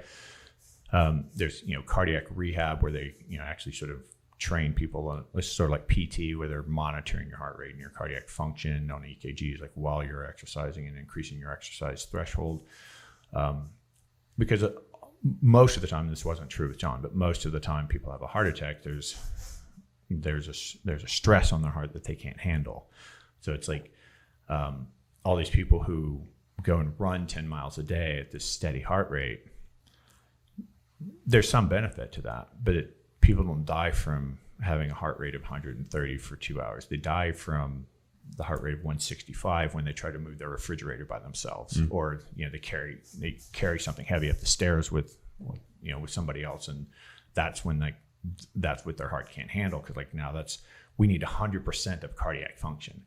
There's cardiac rehab where they actually sort of train people on it's sort of like PT, where they're monitoring your heart rate and your cardiac function on EKGs while you're exercising and increasing your exercise threshold. Because most of the time, this wasn't true with John, but most of the time people have a heart attack, there's a stress on their heart that they can't handle. So it's all these people who go and run 10 miles a day at this steady heart rate, there's some benefit to that, but people don't die from having a heart rate of 130 for 2 hours. They die from the heart rate of 165 when they try to move their refrigerator by themselves, or they carry something heavy up the stairs with somebody else, and that's when that's what their heart can't handle, because now we need 100% of cardiac function.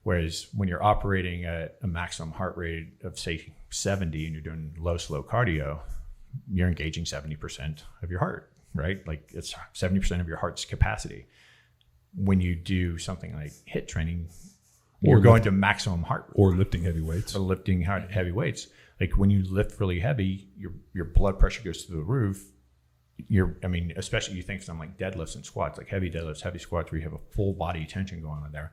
Whereas when you're operating at a maximum heart rate of say 70 and you're doing slow cardio, you're engaging 70% of your heart. Right? It's 70% of your heart's capacity. When you do something like HIIT training, you're going to maximum heart rate. Or lifting heavy weights. Or lifting heavy weights. When you lift really heavy, your blood pressure goes through the roof. Especially you think something like deadlifts and squats, like heavy deadlifts, heavy squats, where you have a full body tension going on there.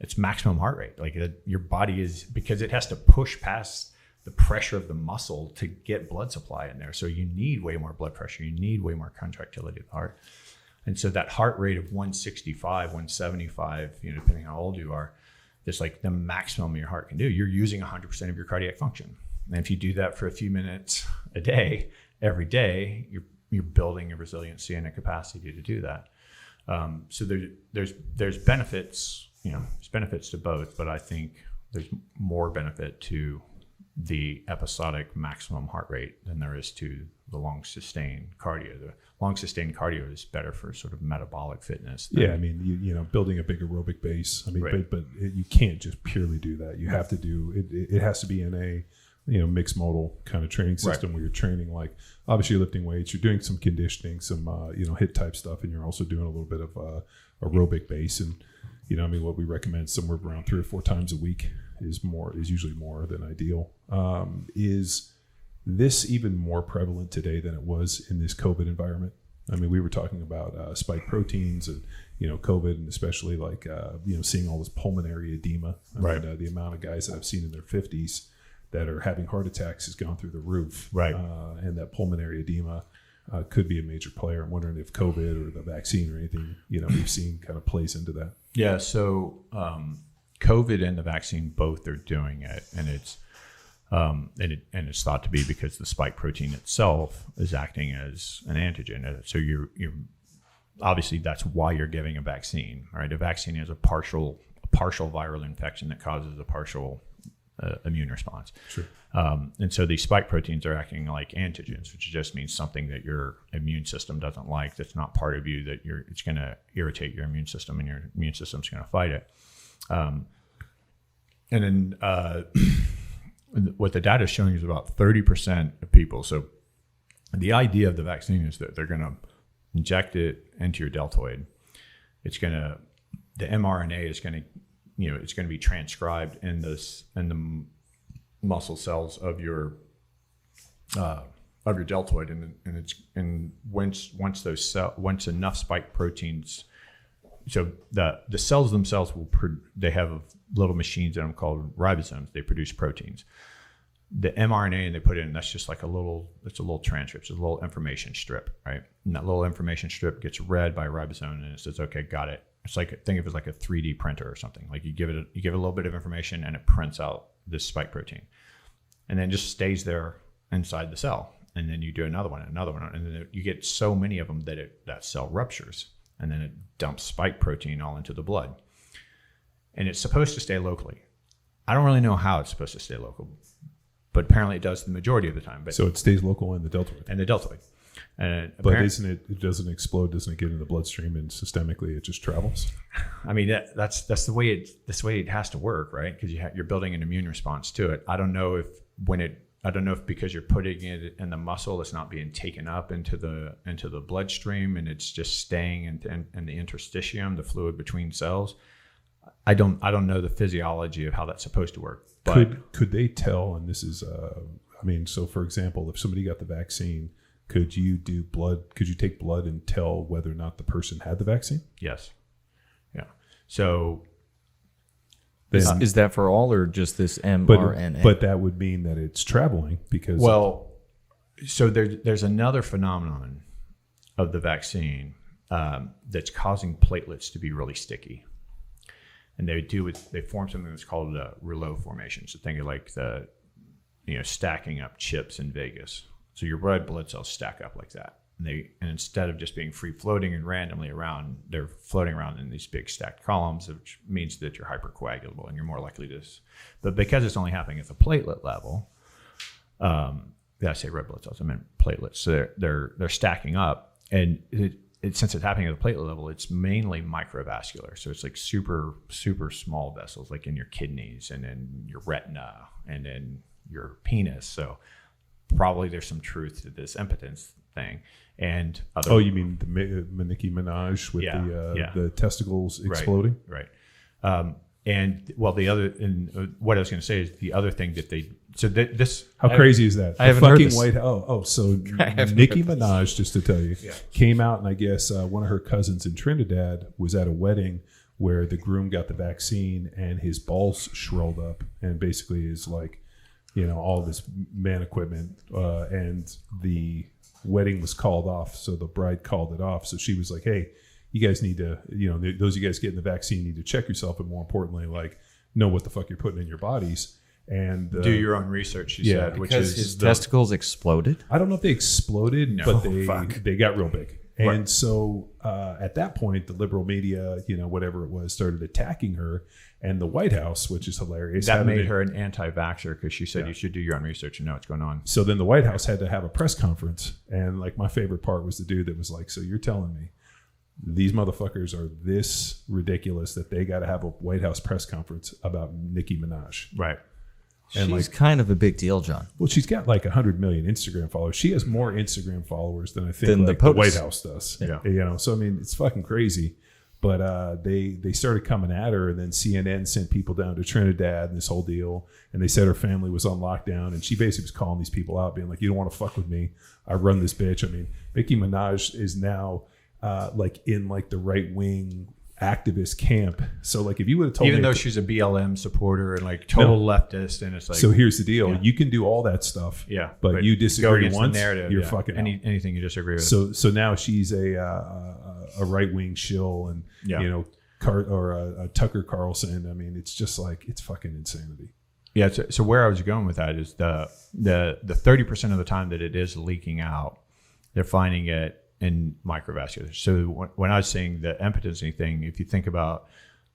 It's maximum heart rate. Your body is, because it has to push past the pressure of the muscle to get blood supply in there. So you need way more blood pressure. You need way more contractility of the heart. And so that heart rate of 165, 175, depending on how old you are, is the maximum your heart can do. You're using 100% of your cardiac function. And if you do that for a few minutes a day, every day, you're building a resiliency and a capacity to do that. So there's benefits, there's benefits to both, but I think there's more benefit to the episodic maximum heart rate than there is to the long sustained cardio. The long sustained cardio is better for sort of metabolic fitness. Building a big aerobic base. Right. but you can't just purely do that. You have to do it. It has to be in a mixed modal kind of training system, right, where you're training obviously lifting weights, you're doing some conditioning, some HIIT type stuff, and you're also doing a little bit of aerobic base. And what we recommend somewhere around 3 or 4 times a week is usually more than ideal. Is this even more prevalent today than it was in this COVID environment? I mean, we were talking about spike proteins and, COVID, and especially like, seeing all this pulmonary edema. I mean, the amount of guys that I've seen in their 50s that are having heart attacks has gone through the roof. Right. And that pulmonary edema could be a major player. I'm wondering if COVID or the vaccine or anything, we've seen kind of plays into that. Yeah. So COVID and the vaccine both are doing it, and it's it's thought to be because the spike protein itself is acting as an antigen. So you're obviously that's why you're giving a vaccine, right? A vaccine is a partial viral infection that causes a partial immune response. Sure. And so these spike proteins are acting like antigens, which just means something that your immune system doesn't like, that's not part of you, that it's going to irritate your immune system, and your immune system's going to fight it. And then what the data is showing is about 30% of people. So the idea of the vaccine is that they're going to inject it into your deltoid. The mRNA is going to, it's going to be transcribed in the muscle cells of your deltoid, and once enough spike proteins, so the cells themselves they have little machines in them called ribosomes. They produce proteins. The mRNA they put in, that's just like a little transcript, it's a little information strip, right? And that little information strip gets read by a ribosome, and it says, okay, got it. It's like, think of it as like a 3D printer or something. Like you give it a little bit of information, and it prints out this spike protein, and then just stays there inside the cell. And then you do another one, and then you get so many of them that that cell ruptures, and then it dumps spike protein all into the blood. And it's supposed to stay locally. I don't really know how it's supposed to stay local, but apparently it does the majority of the time. But so it stays local in the deltoid. But isn't it doesn't explode, doesn't it get in the bloodstream and systemically it just travels? I mean, that's the way it has to work, right? Because you're building an immune response to it. I don't know if because you're putting it in the muscle, it's not being taken up into the bloodstream, and it's just staying in the interstitium, the fluid between cells. I don't know the physiology of how that's supposed to work. But could they tell? And this is, so for example, if somebody got the vaccine, could you do blood? Could you take blood and tell whether or not the person had the vaccine? Yes. Yeah. So is that for all, or just this mRNA? But that would mean that it's traveling because. Well, so there's another phenomenon of the vaccine that's causing platelets to be really sticky. And they form something that's called a rouleau formation. So think of like stacking up chips in Vegas. So your red blood cells stack up like that. And instead of just being free floating and randomly around, they're floating around in these big stacked columns, which means that you're hypercoagulable and you're more likely to. But because it's only happening at the platelet level, I say red blood cells, I meant platelets. So they're stacking up, and since it's happening at the platelet level, it's mainly microvascular. So it's like super, super small vessels, like in your kidneys and in your retina and in your penis. So probably there's some truth to this impotence thing. And you mean the Nicki Minaj with the testicles exploding? Right. And what I was going to say is the other thing that how crazy is that? I haven't heard this. White House. So Nicki Minaj, just to tell you, came out, and I guess one of her cousins in Trinidad was at a wedding where the groom got the vaccine and his balls shriveled up, and basically is like, all this man equipment, and the wedding was called off. So the bride called it off. So she was like, hey, you guys need to, those of you guys getting the vaccine need to check yourself, and more importantly, like, know what the fuck you're putting in your bodies. And do your own research, she said. Which is his testicles exploded? I don't know if they exploded, but they got real big. And so at that point, the liberal media, whatever it was, started attacking her. And the White House, which is hilarious. That made her an anti-vaxxer because she said you should do your own research and know what's going on. So then the White House had to have a press conference. And like my favorite part was the dude that was like, so you're telling me these motherfuckers are this ridiculous that they got to have a White House press conference about Nicki Minaj. Right. And she's kind of a big deal, John. Well, she's got like 100 million Instagram followers. She has more Instagram followers than I think the White House does. Yeah. So I mean, it's fucking crazy. But they started coming at her, and then CNN sent people down to Trinidad and this whole deal. And they said her family was on lockdown, and she basically was calling these people out, being like, "You don't want to fuck with me. I run this bitch." I mean, Nicki Minaj is now like in like the right wing activist camp. So like if you would have told even me, though she's a BLM supporter and like total leftist, and it's like, so here's the deal: you can do all that stuff, but you disagree once, narrative, you're fucking anything you disagree with. So now she's a right wing shill, and you know, a Tucker Carlson. I mean, it's just like, it's fucking insanity. Yeah. So where I was going with that is the 30% of the time that it is leaking out, they're finding it in microvascular. So when I was saying the impotency thing, if you think about,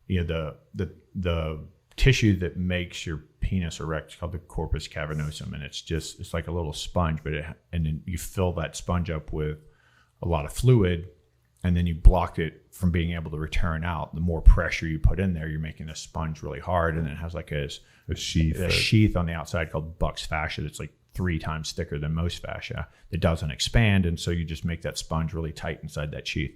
you know, the tissue that makes your penis erect is called the corpus cavernosum, and it's like a little sponge, and then you fill that sponge up with a lot of fluid, and then you block it from being able to return out. The more pressure you put in there, you're making the sponge really hard, and it has like a sheath on the outside called Buck's fascia that's like 3 times thicker than most fascia. It doesn't expand, and so you just make that sponge really tight inside that sheath.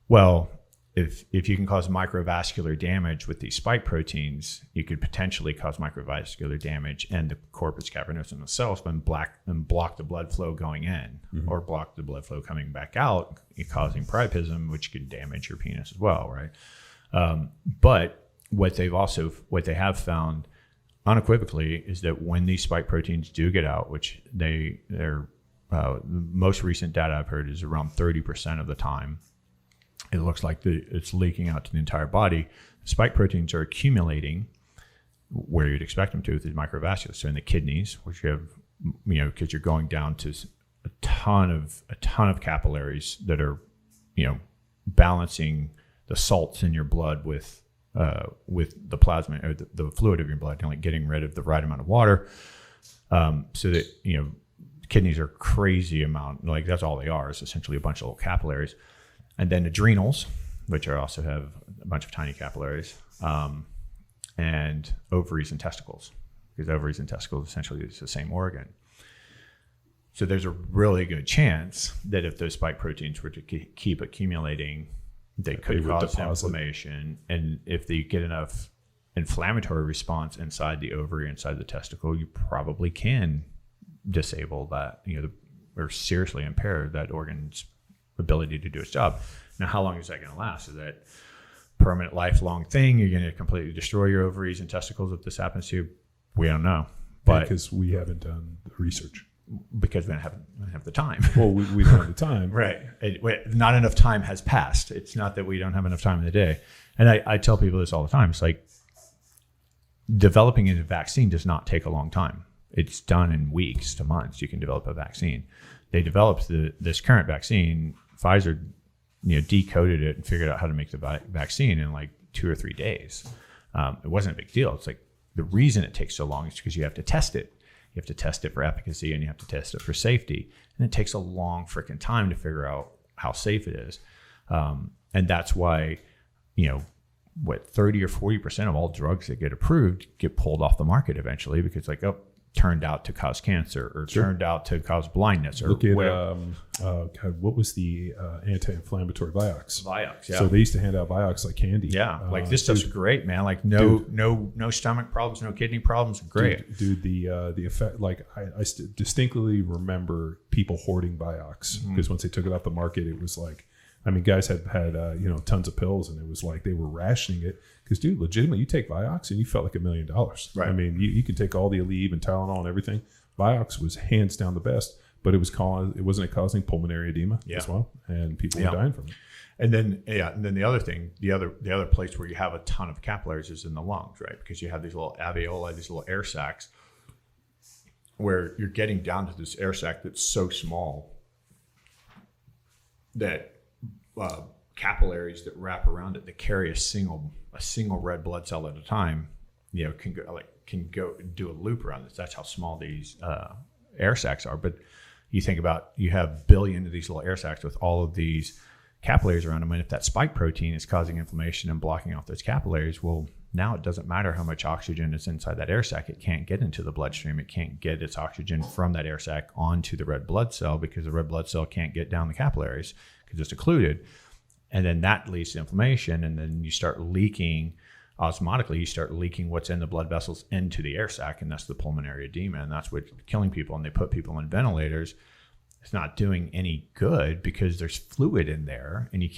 Well, if you can cause microvascular damage with these spike proteins, you could potentially cause microvascular damage and the corpus cavernosum itself and block the blood flow going in, or block the blood flow coming back out, causing priapism, which could damage your penis as well, right? But what they have found unequivocally is that when these spike proteins do get out, which they're the most recent data I've heard is around 30% of the time, it looks like it's leaking out to the entire body. Spike proteins are accumulating where you'd expect them to, with the microvascular. So in the kidneys, which you have, you know, because you're going down to a ton of capillaries that are, you know, balancing the salts in your blood with the plasma or the fluid of your blood, and like getting rid of the right amount of water, so that, you know, kidneys are crazy amount, like that's all they are, is essentially a bunch of little capillaries. And then adrenals, which also have a bunch of tiny capillaries, and ovaries and testicles, because ovaries and testicles essentially is the same organ. So there's a really good chance that if those spike proteins were to keep accumulating, they could cause inflammation. And if they get enough inflammatory response inside the ovary, inside the testicle, you probably can disable that, you know, or seriously impair that organ's ability to do its job. Now, how long is that going to last? Is that permanent, lifelong thing? You're going to completely destroy your ovaries and testicles if this happens to you? We don't know. But because we haven't done the research. Because we don't have the time. Well, we don't have the time. Right. Not enough time has passed. It's not that we don't have enough time in the day. And I tell people this all the time. It's like, developing a vaccine does not take a long time. It's done in weeks to months. You can develop a vaccine. They developed this current vaccine. Pfizer, you know, decoded it and figured out how to make the vaccine in like 2 or 3 days. It wasn't a big deal. It's like, the reason it takes so long is because you have to test it. You have to test it for efficacy, and you have to test it for safety. And it takes a long freaking time to figure out how safe it is. And that's why, you know, 30 or 40% of all drugs that get approved get pulled off the market eventually, because like, turned out to cause cancer, or turned out to cause blindness, or look at what was the anti-inflammatory Vioxx? Vioxx, yeah. So they used to hand out Vioxx like candy. Yeah, like this stuff's great, man. Like no stomach problems, no kidney problems, great. Dude, the effect. Like I distinctly remember people hoarding Vioxx, because once they took it off the market, it was like, I mean, guys had you know, tons of pills, and it was like they were rationing it. Because, dude, legitimately, you take Vioxx and you felt like $1 million. Right. I mean, you can take all the Aleve and Tylenol and everything. Vioxx was hands down the best, but it wasn't causing pulmonary edema as well, and people were dying from it. And then the other thing, the other place where you have a ton of capillaries is in the lungs, right? Because you have these little alveoli, these little air sacs, where you're getting down to this air sac that's so small that capillaries that wrap around it, that carry a single red blood cell at a time, you know, can go do a loop around this. That's how small these air sacs are. But you think about, you have billion of these little air sacs with all of these capillaries around them, and if that spike protein is causing inflammation and blocking off those capillaries, well, now it doesn't matter how much oxygen is inside that air sac. It can't get into the bloodstream. It can't get its oxygen from that air sac onto the red blood cell, because the red blood cell can't get down the capillaries because it's occluded. And then that leads to inflammation. And then you start leaking osmotically, you start leaking what's in the blood vessels into the air sac. And that's the pulmonary edema. And that's what's killing people. And they put people on ventilators. It's not doing any good because there's fluid in there, and you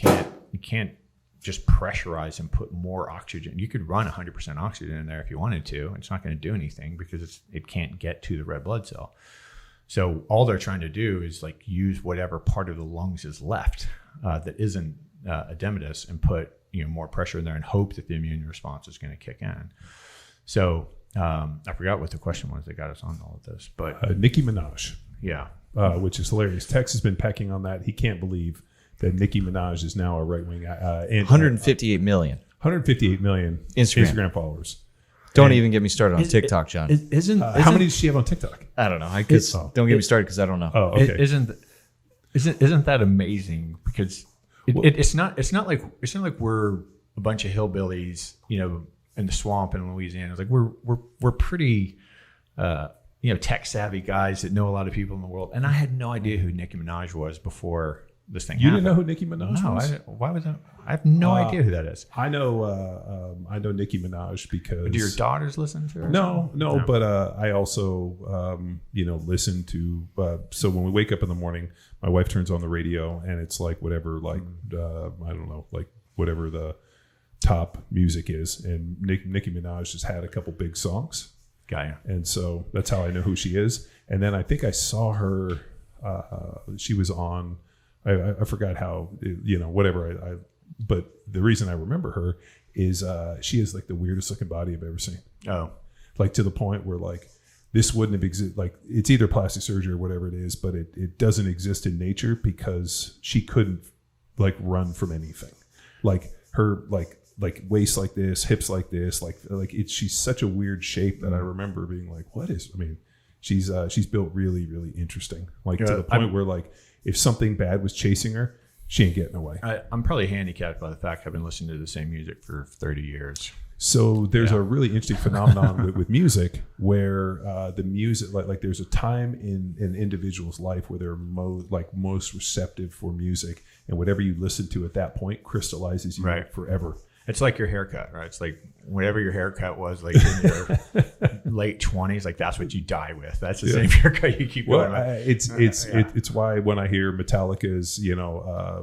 can't just pressurize and put more oxygen. You could run 100% oxygen in there if you wanted to. It's not going to do anything because it can't get to the red blood cell. So all they're trying to do is like use whatever part of the lungs is left that isn't edematous and put more pressure in there and hope that the immune response is going to kick in. So I forgot what the question was that got us on all of this, but Nicki Minaj. Yeah. Which is hilarious. Tex has been pecking on that. He can't believe that Nicki Minaj is now a right-wing. 158 million. 158 million Instagram followers. Don't even get me started on TikTok, John. How many does she have on TikTok? I don't know. Don't get me started because I don't know. Oh, okay. Isn't that amazing? Because it's not like we're a bunch of hillbillies, in the swamp in Louisiana. It's like we're pretty. Tech savvy guys that know a lot of people in the world. And I had no idea who Nicki Minaj was before this thing happened. You didn't know who Nicki Minaj was? Why was that? I have no idea who that is. I know Nicki Minaj because... Do your daughters listen to her? No, but I also, listen to... so when we wake up in the morning, my wife turns on the radio and it's like whatever, I don't know, like whatever the top music is. And Nicki Minaj has had a couple big songs. Guy. And so that's how I know who she is. And then I think I saw her, she was on, I forgot how, whatever. But the reason I remember her is she has like the weirdest looking body I've ever seen. Oh. Like to the point where like this wouldn't have existed. Like it's either plastic surgery or whatever it is, but it doesn't exist in nature because she couldn't like run from anything. Like her, like waist like this, hips like this, she's such a weird shape that I remember being like, she's built really, really interesting. Like to the point where like if something bad was chasing her, she ain't getting away. I'm probably handicapped by the fact I've been listening to the same music for 30 years. So there's a really interesting phenomenon with music where the music, like there's a time in an individual's life where they're most receptive for music, and whatever you listen to at that point crystallizes you forever. It's like your haircut, right? It's like whatever your haircut was like in your late 20s, like that's what you die with. That's the same haircut you keep going with. It's why when I hear Metallica's,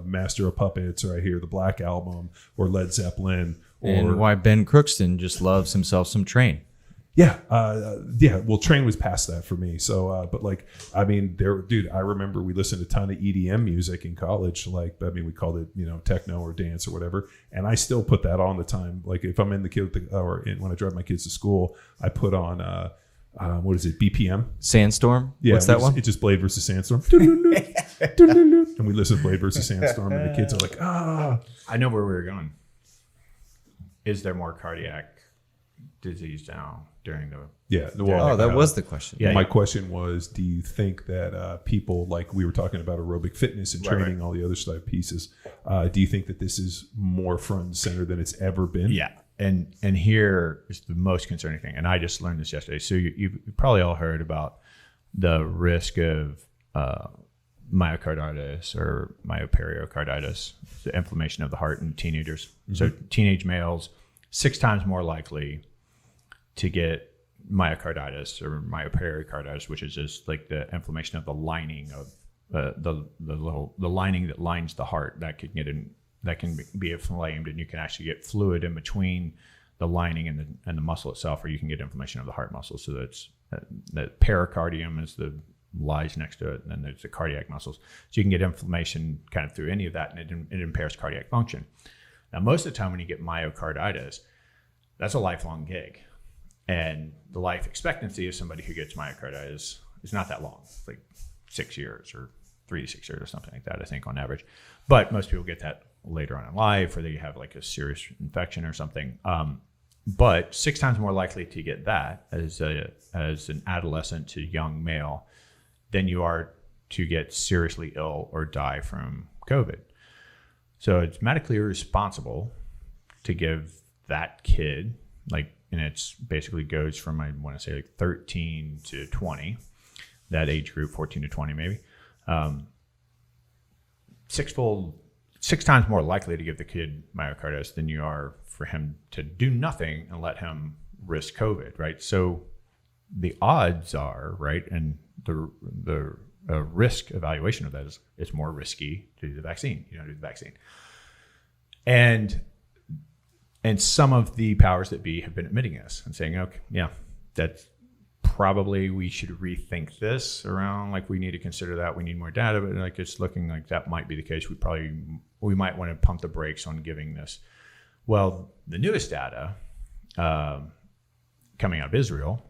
Master of Puppets, or I hear the Black Album or Led Zeppelin, and why Ben Crookston just loves himself some Train. Yeah. Well, Train was past that for me. So, but like, I mean, I remember we listened to a ton of EDM music in college. Like, we called it, techno or dance or whatever. And I still put that on the time. Like if I'm in when I drive my kids to school, I put on, what is it? BPM? Sandstorm? Yeah. What's that one? It's just Blade versus Sandstorm. And we listen to Blade versus Sandstorm and the kids are like, I know where we were going. Is there more cardiac disease now during the that was the question. My question was, do you think that people, like we were talking about aerobic fitness and training, all the other side pieces, do you think that this is more front and center than it's ever been? Yeah. And here is the most concerning thing, and I just learned this yesterday. So you've probably all heard about the risk of myocarditis or myopericarditis, the inflammation of the heart in teenagers. Mm-hmm. So teenage males, 6 times more likely to get myocarditis or myopericarditis, which is just like the inflammation of the lining of the lining that lines the heart that can be inflamed, and you can actually get fluid in between the lining and the muscle itself, or you can get inflammation of the heart muscle. So that's the pericardium is lies next to it, and then there's the cardiac muscles. So you can get inflammation kind of through any of that, and it impairs cardiac function. Now, most of the time when you get myocarditis, that's a lifelong gig. And the life expectancy of somebody who gets myocarditis is not that long. It's like 6 years or 3 to 6 years or something like that, I think, on average. But most people get that later on in life, or they have like a serious infection or something. But 6 times more likely to get that as an adolescent to young male than you are to get seriously ill or die from COVID. So it's medically irresponsible to give that kid, and it's basically goes from, I want to say, 13 to 20, that age group, 14 to 20 maybe, 6-fold 6 times more likely to give the kid myocarditis than you are for him to do nothing and let him risk COVID, right? So the odds are, right, and the risk evaluation of that is it's more risky to do the vaccine. You don't do the vaccine. And some of the powers that be have been admitting this and saying, okay, yeah, that's probably we should rethink this around, like we need to consider that, we need more data, but like it's looking like that might be the case. We might want to pump the brakes on giving this. Well, the newest data coming out of Israel,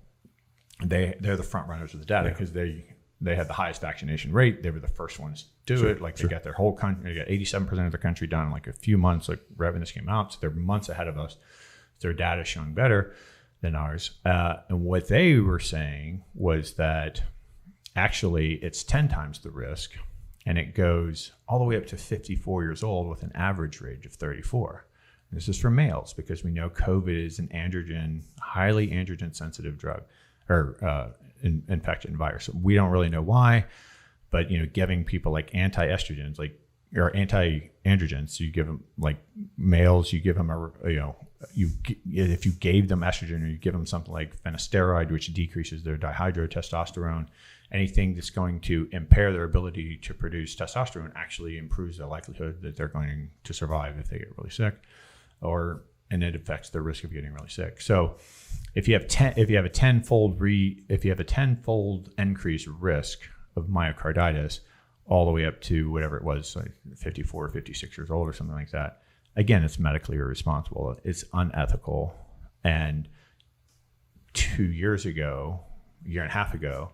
they're the front runners of the data because they had the highest vaccination rate. They were the first ones to do it. Like they got their whole country, they got 87% of the country done in like a few months, like right when this came out. So they're months ahead of us. Their data showing better than ours. And what they were saying was that actually it's 10 times the risk, and it goes all the way up to 54 years old with an average age of 34. And this is for males because we know COVID is an androgen, highly androgen sensitive drug or infection virus. We don't really know why, but giving people like anti-estrogens, like or anti-androgens, you give them like males, you give them if you gave them estrogen, or you give them something like finasteride, which decreases their dihydrotestosterone, anything that's going to impair their ability to produce testosterone actually improves the likelihood that they're going to survive if they get really sick, and it affects their risk of getting really sick. So if you have a tenfold increased risk of myocarditis, all the way up to whatever it was, like 54 or 56 years old or something like that. Again, it's medically irresponsible. It's unethical. And 2 years ago, a year and a half ago,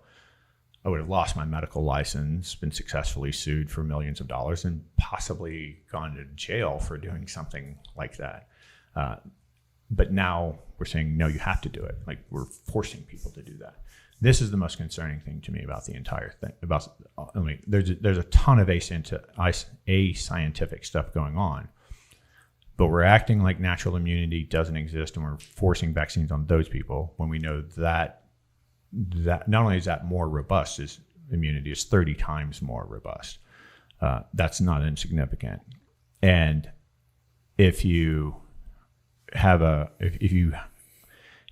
I would have lost my medical license, been successfully sued for millions of dollars, and possibly gone to jail for doing something like that. But now we're saying, no, you have to do it. Like we're forcing people to do that. This is the most concerning thing to me about the entire thing. There's a ton of ascientific stuff going on, but we're acting like natural immunity doesn't exist, and we're forcing vaccines on those people when we know that not only is that more robust, is immunity is 30 times more robust. That's not insignificant. And if you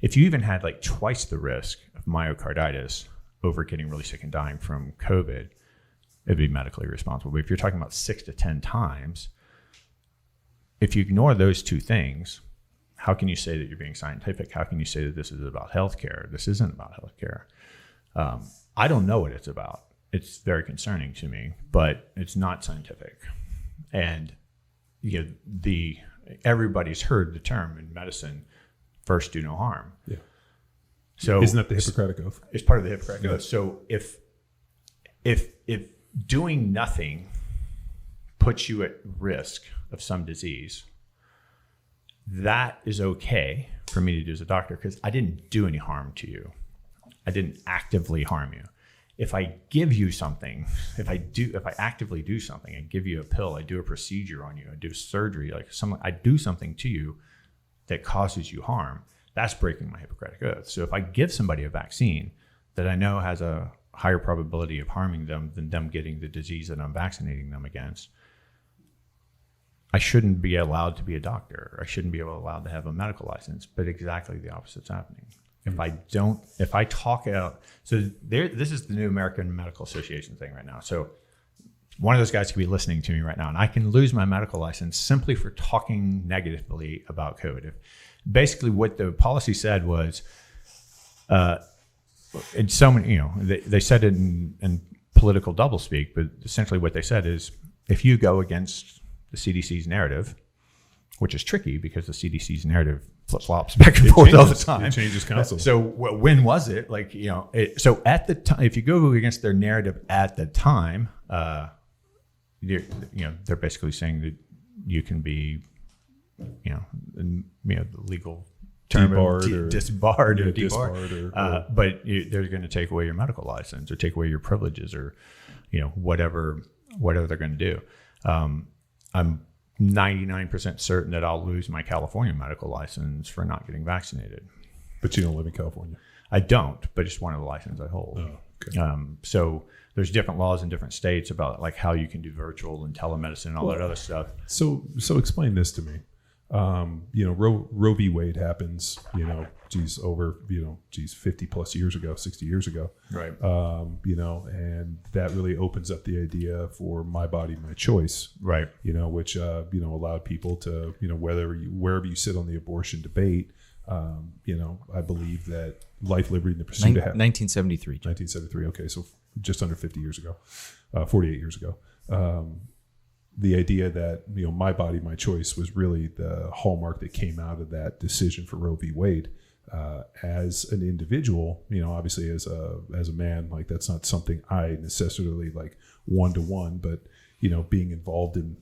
even had like twice the risk of myocarditis over getting really sick and dying from COVID, it'd be medically responsible. But if you're talking about 6 to 10 times, if you ignore those two things, how can you say that you're being scientific? How can you say that this is about healthcare? This isn't about healthcare. I don't know what it's about. It's very concerning to me, but it's not scientific. And everybody's heard the term in medicine, first do no harm. Yeah. So isn't that the Hippocratic Oath? It's part of the Hippocratic Oath. So if doing nothing puts you at risk of some disease, that is okay for me to do as a doctor because I didn't do any harm to you. I didn't actively harm you. If I give you something, if I actively do something, I give you a pill, I do a procedure on you, I do surgery, I do something to you that causes you harm, that's breaking my Hippocratic Oath. So if I give somebody a vaccine that I know has a higher probability of harming them than them getting the disease that I'm vaccinating them against, I shouldn't be allowed to be a doctor. I shouldn't be allowed to have a medical license, but exactly the opposite's happening. If I talk out, this is the new American Medical Association thing right now. So one of those guys could be listening to me right now, and I can lose my medical license simply for talking negatively about COVID. Basically, what the policy said was, in so many, they said it in political doublespeak, but essentially what they said is, if you go against the CDC's narrative, which is tricky because the CDC's narrative flip-flops back and forth all the time. It changes counsel. So when was it? So at the time, if you go against their narrative at the time, they're basically saying that you can be, the legal term disbarred or debarred, but they're going to take away your medical license or take away your privileges or, whatever they're going to do. I'm 99% certain that I'll lose my California medical license for not getting vaccinated. But you don't live in California. I don't, but it's one of the licenses I hold. Oh. Okay. So there's different laws in different states about like how you can do virtual and telemedicine and all that other stuff. So explain this to me. Roe v. Wade happens, 50 plus years ago, 60 years ago. Right. And that really opens up the idea for my body, my choice. Right. Which, allowed people to, wherever you sit on the abortion debate, I believe that life, liberty, and the pursuit of happiness. 1973. 1973. Okay. So just under 50 years ago, 48 years ago. The idea that, my body, my choice was really the hallmark that came out of that decision for Roe v. Wade. As an individual, obviously as a man, like that's not something I necessarily like one-to-one, but, being involved in,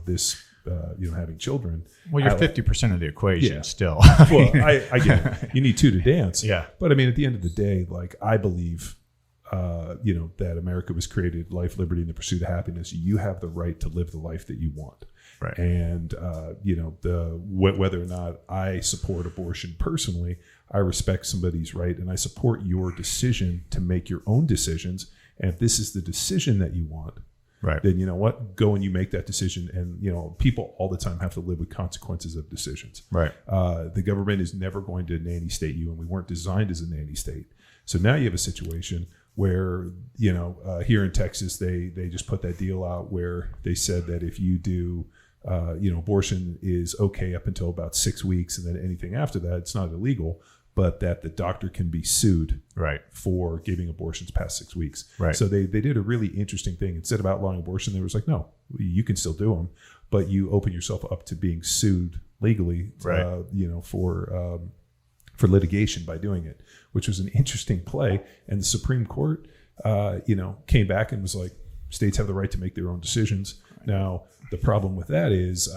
this, having children. Well, you're 50% of the equation still. Well, I get it. You need two to dance. Yeah. But I mean, at the end of the day, like I believe, that America was created, life, liberty, and the pursuit of happiness. You have the right to live the life that you want. Right. And, whether or not I support abortion personally, I respect somebody's right. And I support your decision to make your own decisions. And if this is the decision that you want, right, then you know what, go and you make that decision. And, people all the time have to live with consequences of decisions. Right. The government is never going to nanny state you, and we weren't designed as a nanny state. So now you have a situation where, here in Texas, they just put that deal out where they said that if you do, abortion is okay up until about 6 weeks, and then anything after that, it's not illegal, but that the doctor can be sued right for giving abortions past 6 weeks. Right. So they did a really interesting thing. Instead of outlawing abortion, they was like, no, you can still do them, but you open yourself up to being sued legally, right, for litigation by doing it, which was an interesting play. And the Supreme Court, came back and was like, states have the right to make their own decisions. Right. Now, the problem with that is,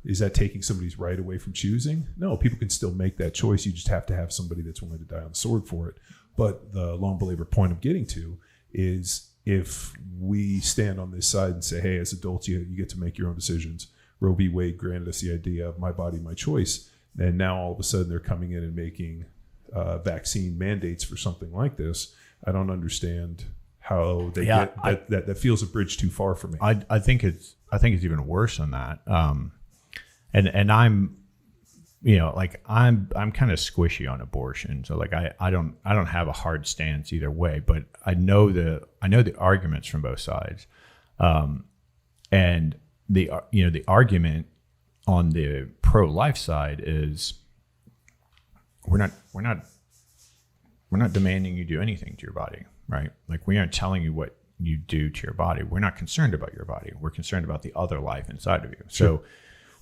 is that taking somebody's right away from choosing? No, people can still make that choice. You just have to have somebody that's willing to die on the sword for it. But the long belabor point I'm getting to is if we stand on this side and say, hey, as adults, you get to make your own decisions. Roe v. Wade granted us the idea of my body, my choice. And now all of a sudden they're coming in and making vaccine mandates for something like this. I don't understand how they get that. That feels a bridge too far for me. I think it's even worse than that. And I'm, I'm kind of squishy on abortion. So like I don't have a hard stance either way, but I know the arguments from both sides, and the argument on the pro-life side is we're not demanding you do anything to your body, right? Like we aren't telling you what you do to your body. We're not concerned about your body. We're concerned about the other life inside of you. Sure. So,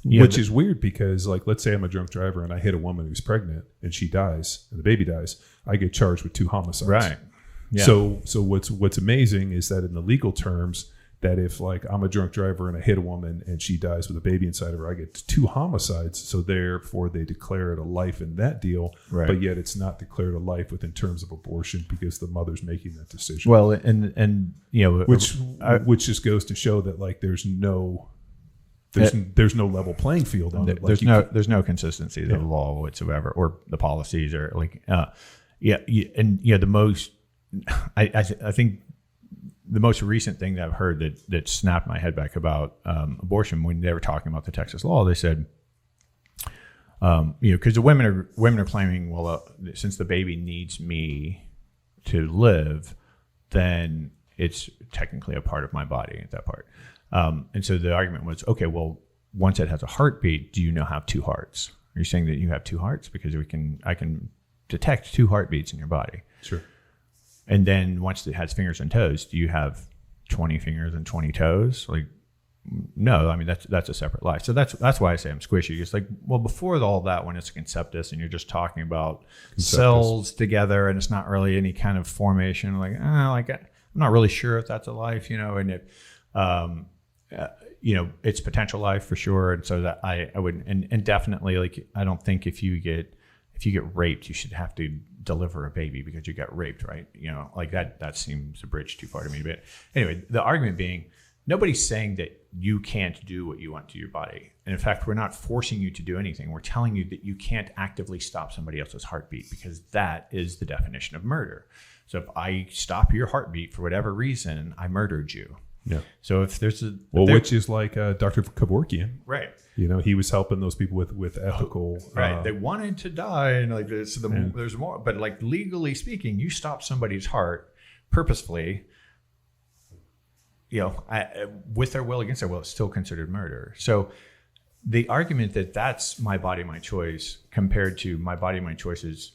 which is weird because, like, let's say I'm a drunk driver and I hit a woman who's pregnant and she dies and the baby dies, I get charged with 2 homicides. Right. Yeah. So what's amazing is that in the legal terms, that if like I'm a drunk driver and I hit a woman and she dies with a baby inside of her, I get 2 homicides. So therefore they declare it a life in that deal, right, but yet it's not declared a life within terms of abortion because the mother's making that decision. Well, and which just goes to show that like there's no level playing field on it. There's no consistency to the law whatsoever or the policies or like the most I think the most recent thing that I've heard that snapped my head back about abortion, when they were talking about the Texas law, they said, because the women are claiming, well, since the baby needs me to live, then it's technically a part of my body, that part. And so the argument was, okay, well, once it has a heartbeat, do you now have 2 hearts? Are you saying that you have 2 hearts? Because I can detect 2 heartbeats in your body. Sure. And then once it has fingers and toes, do you have 20 fingers and 20 toes? Like, no, I mean, that's a separate life. So that's why I say I'm squishy. It's like, well, before all that, when it's a conceptus and you're just talking about cells together and it's not really any kind of formation, I'm not really sure if that's a life, and if, it's potential life for sure. And so that I wouldn't, and definitely, like, I don't think if you get raped, you should have to deliver a baby because you got raped, right? Like that seems a bridge too far to me. But anyway, the argument being nobody's saying that you can't do what you want to your body. And in fact, we're not forcing you to do anything. We're telling you that you can't actively stop somebody else's heartbeat, because that is the definition of murder. So if I stop your heartbeat for whatever reason, I murdered you. Yeah. So if there's a which is like Dr. Kevorkian, right? He was helping those people with ethical. Right. They wanted to die, and like there's more, but like legally speaking, you stop somebody's heart purposefully, with their will, against their will, it's still considered murder. So the argument that that's my body, my choice, compared to my body, my choice is,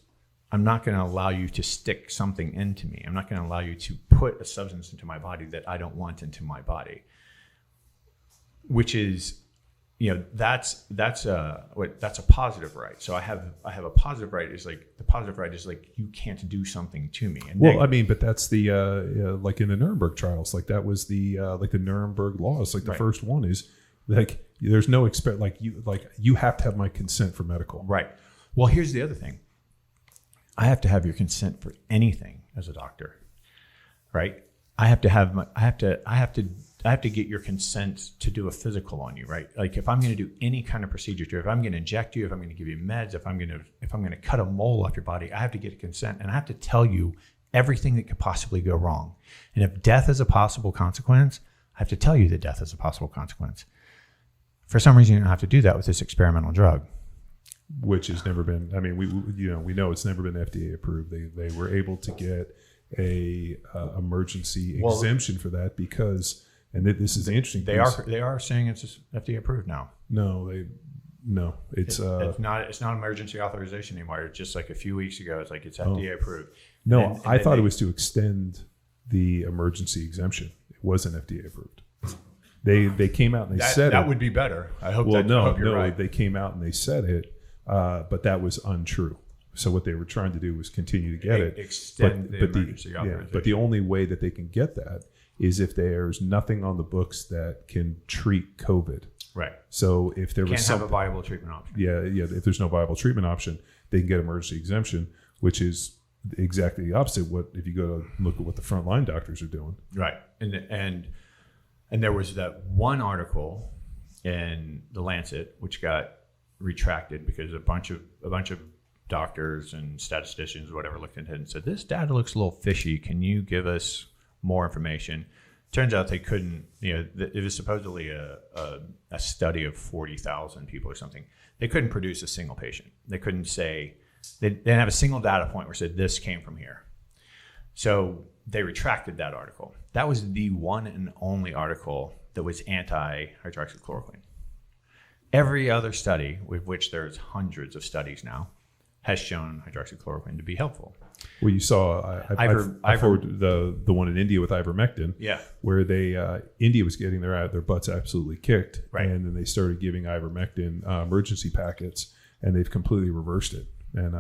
I'm not going to allow you to stick something into me. I'm not going to allow you to put a substance into my body that I don't want into my body. Which is, that's a positive right. So I have a positive right. Is like the positive right is like, you can't do something to me. And but that's the like in the Nuremberg trials, like that was the like the Nuremberg laws. Like the first one is like, there's no you have to have my consent for medical. Right. Well, here's the other thing. I have to have your consent for anything as a doctor, right? I have to get your consent to do a physical on you, right? Like if I'm going to do any kind of procedure to you, if I'm going to inject you, if I'm going to give you meds, if I'm going to cut a mole off your body, I have to get a consent, and I have to tell you everything that could possibly go wrong. And if death is a possible consequence, I have to tell you that death is a possible consequence. For some reason, you don't have to do that with this experimental drug. Which has never been. I mean, we know it's never been FDA approved. They were able to get a emergency exemption for that because, and this is the interesting. They are saying it's FDA approved now. No, it's not emergency authorization anymore. It's just like a few weeks ago. It's like it's FDA approved. No, and I thought it was to extend the emergency exemption. It wasn't FDA approved. They came out and they said that would be better. I hope. Well, I hope you're right. They came out and they said it. But that was untrue. So what they were trying to do was continue to get it. Extend the emergency authorization. But the only way that they can get that is if there's nothing on the books that can treat COVID. Right. So if there was have a viable treatment option. Yeah. If there's no viable treatment option, they can get emergency exemption, which is exactly the opposite. What if you go to look at what the frontline doctors are doing? Right. And there was that one article in the Lancet which got retracted because a bunch of doctors and statisticians, whatever, looked into it and said, this data looks a little fishy. Can you give us more information? Turns out they couldn't. It was supposedly a study of 40,000 people or something. They couldn't produce a single patient. They couldn't say, they didn't have a single data point where it said this came from here. So they retracted that article. That was the one and only article that was anti-hydroxychloroquine. Every other study, with which there's hundreds of studies now, has shown hydroxychloroquine to be helpful. Well, you saw I forwarded the one in India with ivermectin, where India was getting their butts absolutely kicked, right. And then they started giving ivermectin emergency packets, and they've completely reversed it. And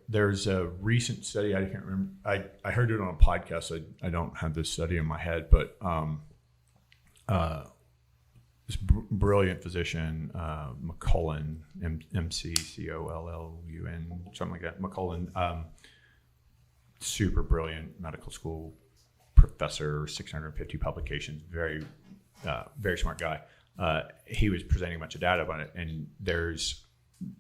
there's a recent study, I can't remember. I heard it on a podcast. I don't have this study in my head, but this brilliant physician, McCollun, McCollun, something like that. McCollun, super brilliant medical school professor, 650 publications, very smart guy. He was presenting a bunch of data on it, and there's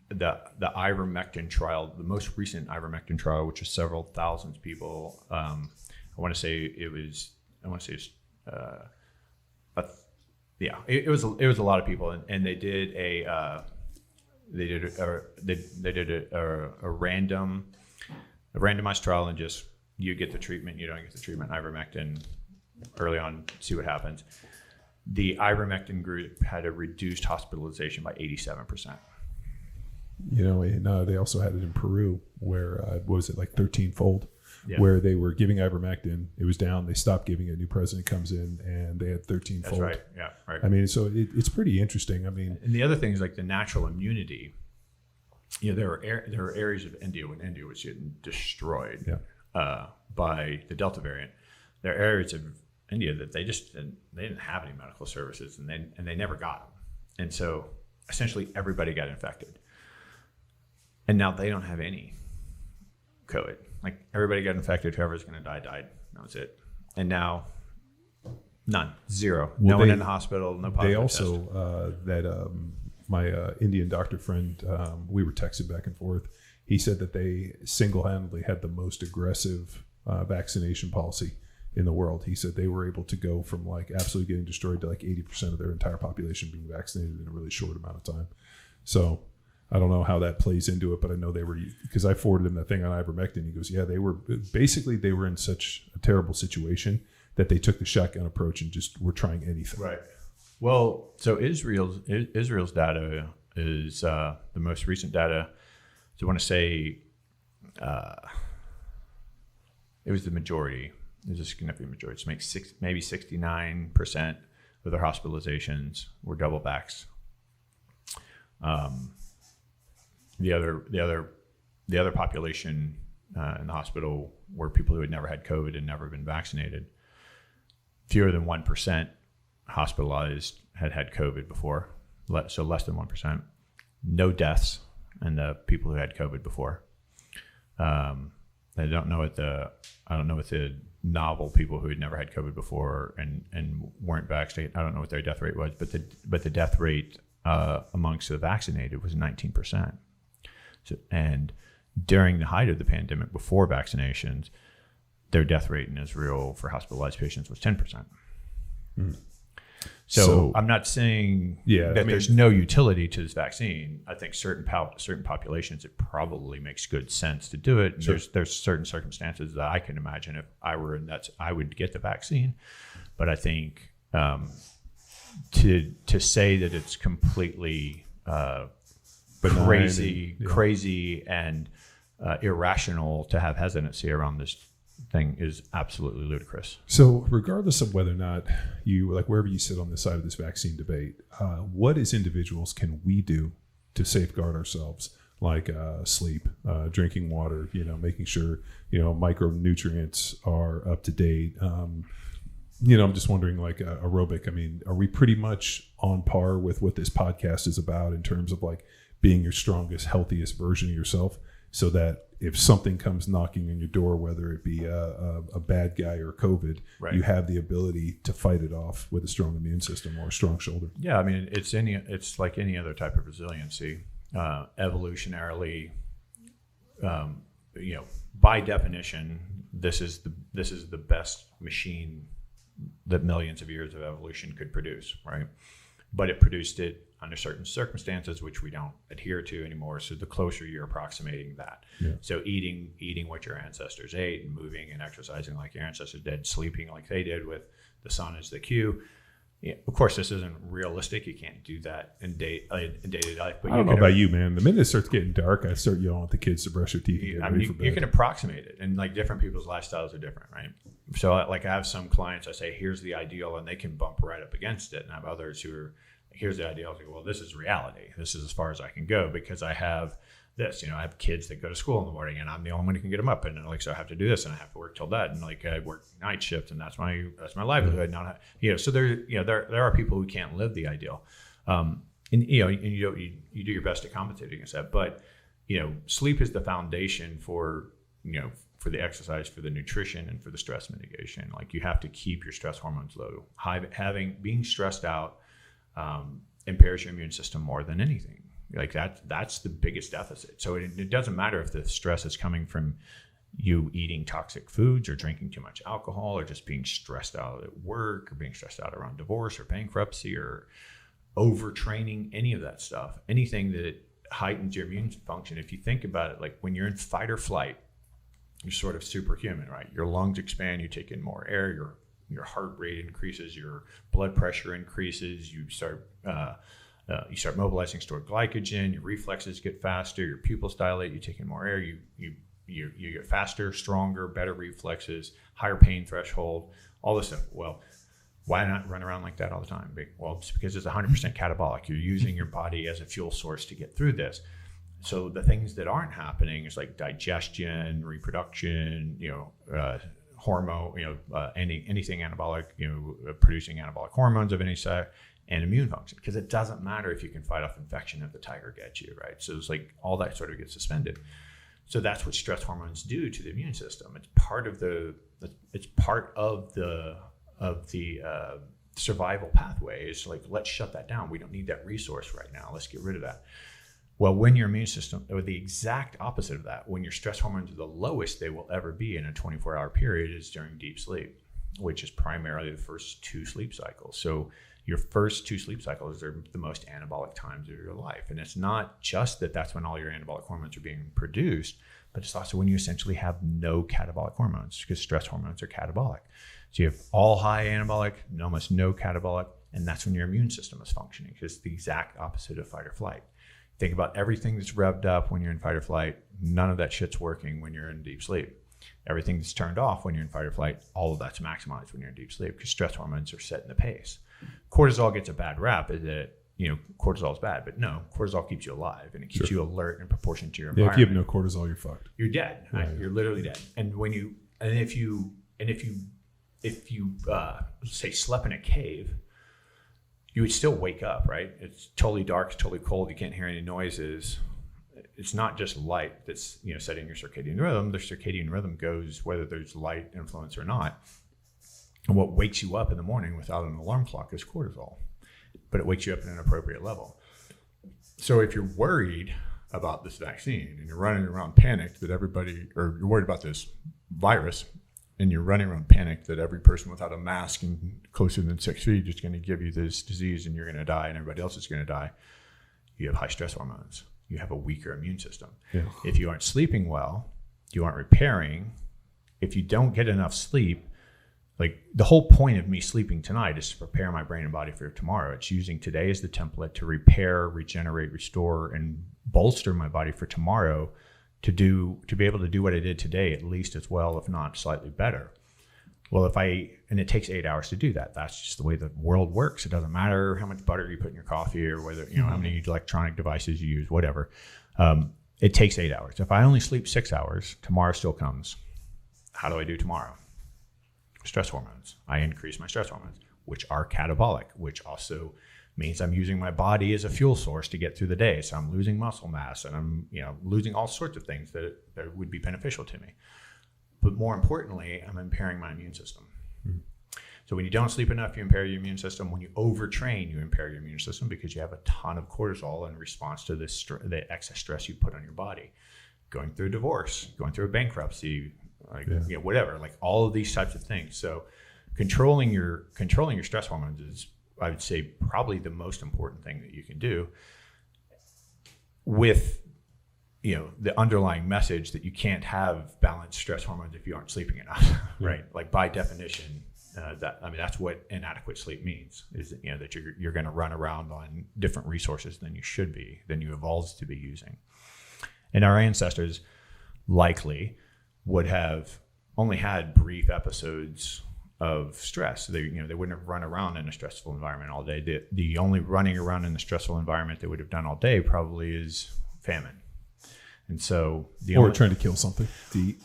the ivermectin trial, the most recent ivermectin trial, which was several thousands of people. I want to say it was it was a lot of people, and they did a randomized trial, and just you get the treatment, you don't get the treatment. Ivermectin early on, see what happens. The ivermectin group had a reduced hospitalization by 87%. They also had it in Peru where what was it, like 13-fold? Yeah. Where they were giving ivermectin, it was down. They stopped giving it. New president comes in, and they had 13-fold. That's right. Yeah, right. I mean, so it's pretty interesting. I mean, and the other thing is like the natural immunity. There are areas of India when India was getting destroyed by the Delta variant. There are areas of India that they didn't have any medical services, and they never got them. And so essentially everybody got infected, and now they don't have any COVID. Like everybody got infected. Whoever's going to die died. That was it. And now, None. Zero. Well, no one in the hospital. No positive They also my Indian doctor friend, we were texting back and forth. He said that they single-handedly had the most aggressive vaccination policy in the world. He said they were able to go from like absolutely getting destroyed to like 80% of their entire population being vaccinated in a really short amount of time. So I don't know how that plays into it, but I know they were, because I forwarded him that thing on ivermectin. He goes, yeah, they were in such a terrible situation that they took the shotgun approach and just were trying anything. Right. Well, so Israel's data is the most recent data. So I want to say it was the majority. It was a significant majority. So maybe 69% of their hospitalizations were double vax. The other population in the hospital were people who had never had COVID and never been vaccinated. Fewer than 1% hospitalized had COVID before, so less than 1%. No deaths in the people who had COVID before. I don't know what the novel people who had never had COVID before and weren't vaccinated. I don't know what their death rate was, but the death rate amongst the vaccinated was 19%. So, and during the height of the pandemic, before vaccinations, their death rate in Israel for hospitalized patients was 10%. So I'm not saying there's no utility to this vaccine. I think certain populations, it probably makes good sense to do it. Sure. There's certain circumstances that I can imagine if I were in that, I would get the vaccine. But I think to say that it's completely crazy and irrational to have hesitancy around this thing is absolutely ludicrous. So regardless of whether or not you, like wherever you sit on this side of this vaccine debate, what as individuals can we do to safeguard ourselves? Like sleep, drinking water, making sure, micronutrients are up to date. I'm just wondering, like aerobic, I mean, are we pretty much on par with what this podcast is about in terms of like being your strongest, healthiest version of yourself, so that if something comes knocking on your door, whether it be a bad guy or COVID, right, you have the ability to fight it off with a strong immune system or a strong shoulder? Yeah, I mean, it's like any other type of resiliency. Evolutionarily, by definition, this is the best machine that millions of years of evolution could produce, right? But it produced it under certain circumstances, which we don't adhere to anymore. So the closer you're approximating that. Yeah. So eating what your ancestors ate and moving and exercising like your ancestors did, sleeping like they did with the sun as the cue. Yeah, of course, this isn't realistic. You can't do that in day-to-day life. But I don't know about you, man. The minute it starts getting dark, I start yelling at the kids to brush their teeth. You can approximate it, and like different people's lifestyles are different, right? So like I have some clients, I say, here's the ideal, and they can bump right up against it. And I have others who are, here's the ideal. I go, well, this is reality. This is as far as I can go because I have this. I have kids that go to school in the morning, and I'm the only one who can get them up. And like, so I have to do this, and I have to work till that. And like, I work night shift, and that's my livelihood. Not, so there are people who can't live the ideal, and you do your best to compensate against that. But sleep is the foundation for the exercise, for the nutrition, and for the stress mitigation. Like you have to keep your stress hormones low. Being stressed out impairs your immune system more than anything. Like that's the biggest deficit. So it doesn't matter if the stress is coming from you eating toxic foods or drinking too much alcohol or just being stressed out at work or being stressed out around divorce or bankruptcy or overtraining, any of that stuff, anything that heightens your immune function. If you think about it, like when you're in fight or flight, you're sort of superhuman, right? Your lungs expand, you take in more air, your heart rate increases, your blood pressure increases, you start mobilizing stored glycogen, your reflexes get faster, your pupils dilate, you take in more air, you get faster, stronger, better reflexes, higher pain threshold, all this stuff. Well, why not run around like that all the time? Well, it's because it's 100% catabolic. You're using your body as a fuel source to get through this. So the things that aren't happening is like digestion, reproduction, hormone, anything anabolic, producing anabolic hormones of any sort, and immune function, because it doesn't matter if you can fight off infection if the tiger gets you, right? So it's like all that sort of gets suspended. So that's what stress hormones do to the immune system. It's part of the the survival pathway is like, let's shut that down. We don't need that resource right now. Let's get rid of that. Well, when your immune system, or the exact opposite of that, when your stress hormones are the lowest they will ever be in a 24-hour period, is during deep sleep, which is primarily the first 2 sleep cycles. So your first 2 sleep cycles are the most anabolic times of your life. And it's not just that that's when all your anabolic hormones are being produced, but it's also when you essentially have no catabolic hormones, because stress hormones are catabolic. So you have all high anabolic, almost no catabolic, and that's when your immune system is functioning, because it's the exact opposite of fight or flight. Think about everything that's revved up when you're in fight or flight. None of that shit's working when you're in deep sleep. Everything that's turned off when you're in fight or flight, all of that's maximized when you're in deep sleep, because stress hormones are setting the pace. Cortisol gets a bad rap, is that, cortisol is bad, but no, cortisol keeps you alive, and it keeps you alert in proportion to your environment. Yeah, if you have no cortisol, you're fucked. You're dead. Right? You're literally dead. And if you say slept in a cave, you would still wake up, right? It's totally dark, it's totally cold, you can't hear any noises. It's not just light that's setting your circadian rhythm. The circadian rhythm goes whether there's light influence or not. And what wakes you up in the morning without an alarm clock is cortisol, but it wakes you up at an appropriate level. So if you're worried about this vaccine and you're running around panicked that everybody, or you're worried about this virus, and you're running around panicked that every person without a mask and closer than 6 feet is going to give you this disease and you're going to die and everybody else is going to die, you have high stress hormones. You have a weaker immune system. Yeah. If you aren't sleeping well, you aren't repairing. If you don't get enough sleep, like the whole point of me sleeping tonight is to prepare my brain and body for tomorrow. It's using today as the template to repair, regenerate, restore, and bolster my body for tomorrow, to be able to do what I did today at least as well, if not slightly better. Well, and it takes 8 hours to do that. That's just the way the world works. It doesn't matter how much butter you put in your coffee, or whether, how many electronic devices you use, whatever. It takes 8 hours. If I only sleep 6 hours, tomorrow still comes. How do I do tomorrow? Stress hormones. I increase my stress hormones, which are catabolic, which also means I'm using my body as a fuel source to get through the day. So I'm losing muscle mass, and I'm losing all sorts of things that would be beneficial to me. But more importantly, I'm impairing my immune system. Mm-hmm. So when you don't sleep enough, you impair your immune system. When you overtrain, you impair your immune system, because you have a ton of cortisol in response to the excess stress you put on your body. Going through a divorce, going through a bankruptcy, whatever, like all of these types of things. So controlling your stress hormones is, I would say, probably the most important thing that you can do, with the underlying message that you can't have balanced stress hormones if you aren't sleeping enough, right? Like by definition, that's what inadequate sleep means, is that you're going to run around on different resources than you should be, than you evolved to be using. And our ancestors likely would have only had brief episodes of stress. They wouldn't have run around in a stressful environment all day. The only running around in the stressful environment they would have done all day probably is famine. And so trying to kill something to eat.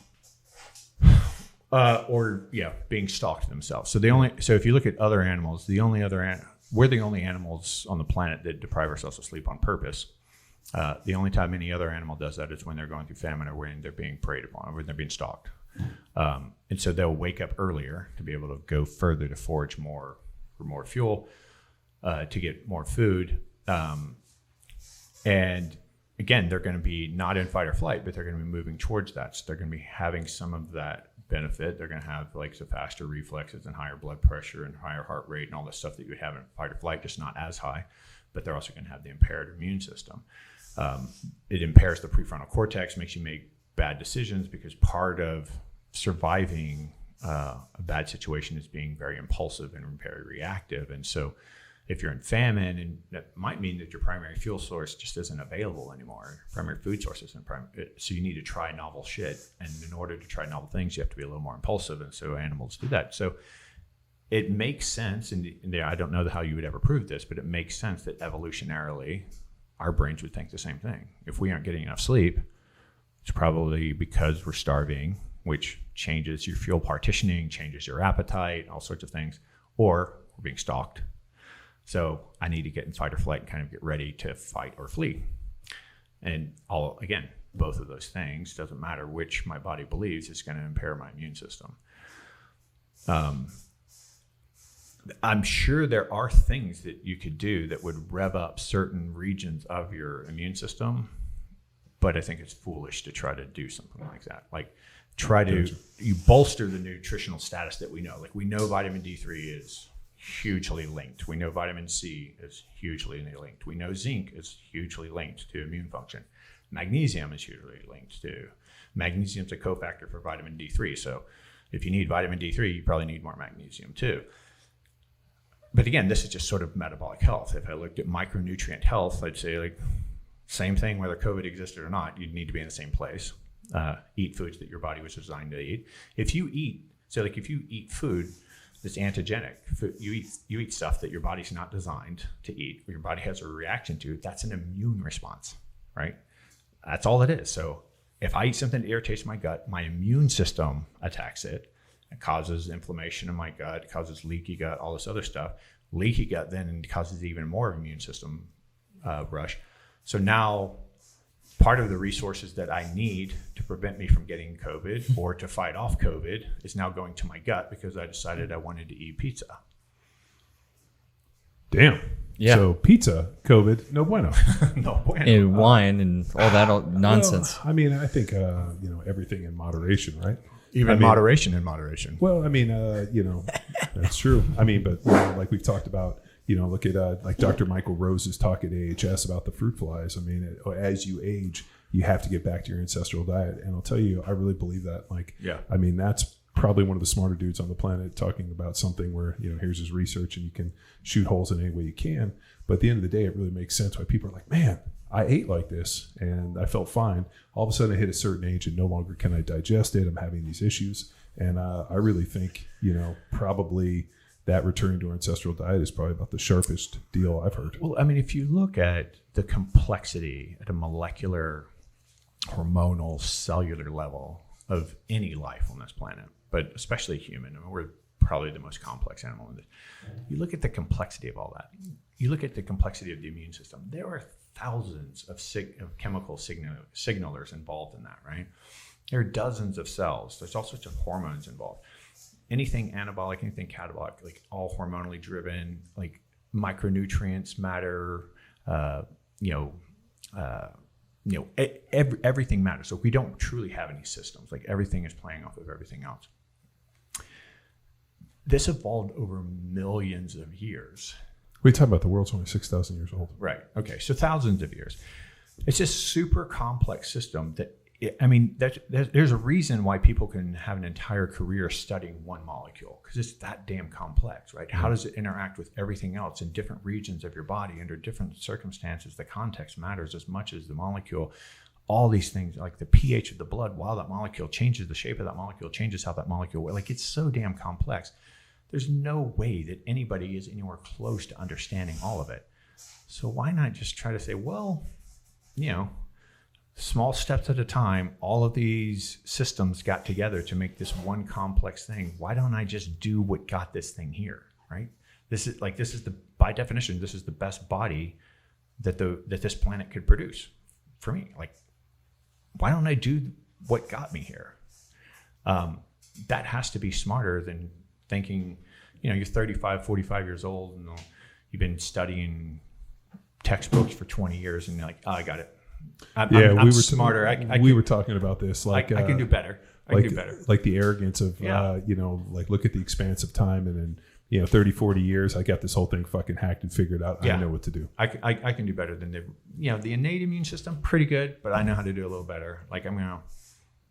Being stalked themselves. So if you look at other animals, we're the only animals on the planet that deprive ourselves of sleep on purpose. The only time any other animal does that is when they're going through famine, or when they're being preyed upon, or when they're being stalked. And so they'll wake up earlier to be able to go further to forage more for more fuel, to get more food. And again, they're going to be not in fight or flight, but they're going to be moving towards that. So they're going to be having some of that benefit. They're going to have like the faster reflexes and higher blood pressure and higher heart rate and all this stuff that you would have in fight or flight, just not as high. But they're also going to have the impaired immune system. It impairs the prefrontal cortex, makes you make bad decisions, because part of surviving a bad situation is being very impulsive and very reactive. And so if you're in famine, and that might mean that your primary fuel source just isn't available anymore, primary food source isn't so you need to try novel shit. And in order to try novel things, you have to be a little more impulsive. And so animals do that. So it makes sense, and I don't know how you would ever prove this, but it makes sense that evolutionarily our brains would think the same thing. If we aren't getting enough sleep, it's probably because we're starving, which changes your fuel partitioning, changes your appetite, all sorts of things, or we're being stalked. So I need to get in fight or flight and kind of get ready to fight or flee. And both of those things, doesn't matter which my body believes, is going to impair my immune system. I'm sure there are things that you could do that would rev up certain regions of your immune system, but I think it's foolish to try to do something like that. Like you bolster the nutritional status that we know. Like we know vitamin D3 is hugely linked. We know vitamin C is hugely linked. We know zinc is hugely linked to immune function. Magnesium is hugely linked to. Magnesium is a cofactor for vitamin D3. So if you need vitamin D3, you probably need more magnesium too. But again, this is just sort of metabolic health. If I looked at micronutrient health, I'd say like same thing, whether COVID existed or not, you'd need to be in the same place. Eat foods that your body was designed to eat. If you eat food that's antigenic, you eat stuff that your body's not designed to eat, or your body has a reaction to, that's an immune response, right? That's all it is. So if I eat something that irritates my gut, my immune system attacks it. It causes inflammation in my gut, it causes leaky gut, all this other stuff. Leaky gut then causes even more immune system rush. So now part of the resources that I need to prevent me from getting COVID or to fight off COVID is now going to my gut because I decided I wanted to eat pizza. Damn. Yeah. So pizza, COVID, no bueno. No bueno. And wine and all that nonsense. Well, I mean, I think, everything in moderation, right? Even moderation in moderation. Well, I mean, that's true. I mean, but like we've talked about, look at like Dr. Michael Rose's talk at AHS about the fruit flies. I mean, as you age, you have to get back to your ancestral diet. And I'll tell you, I really believe that. Like, yeah. I mean, that's probably one of the smarter dudes on the planet talking about something where, here's his research and you can shoot holes in any way you can. But at the end of the day, it really makes sense why people are like, man, I ate like this and I felt fine. All of a sudden I hit a certain age and no longer can I digest it. I'm having these issues. And I really think, probably that returning to our ancestral diet is probably about the sharpest deal I've heard. Well, I mean, if you look at the complexity at a molecular, hormonal, cellular level of any life on this planet, but especially human, I mean, we're probably the most complex animal in this. You look at the complexity of all that. You look at the complexity of the immune system. There are thousands of chemical signalers involved in that, right? There are dozens of cells. There's all sorts of hormones involved. Anything anabolic, anything catabolic, like all hormonally driven, like micronutrients matter, everything matters. So we don't truly have any systems. Like everything is playing off of everything else. This evolved over millions of years. We talk about the world's only 6,000 years old. Right. Okay. So thousands of years. It's a super complex system that, there's a reason why people can have an entire career studying one molecule because it's that damn complex, right? How does it interact with everything else in different regions of your body under different circumstances? The context matters as much as the molecule. All these things, like the pH of the blood, while that molecule changes, the shape of that molecule changes how that molecule, like it's so damn complex. There's no way that anybody is anywhere close to understanding all of it. So why not just try to say, well, small steps at a time, all of these systems got together to make this one complex thing. Why don't I just do what got this thing here, right? By definition, this is the best body that this planet could produce for me. Like, why don't I do what got me here? That has to be smarter than thinking, you're 35, 45 years old and you've been studying textbooks for 20 years and you're like, oh, I got it. I'm we were smarter. We were talking about this. Like I can do better. I can do better. Like the arrogance of, like look at the expanse of time and then, 30, 40 years, I got this whole thing fucking hacked and figured out. Yeah. I know what to do. I can do better than the innate immune system, pretty good, but I know how to do a little better. Like I'm going to,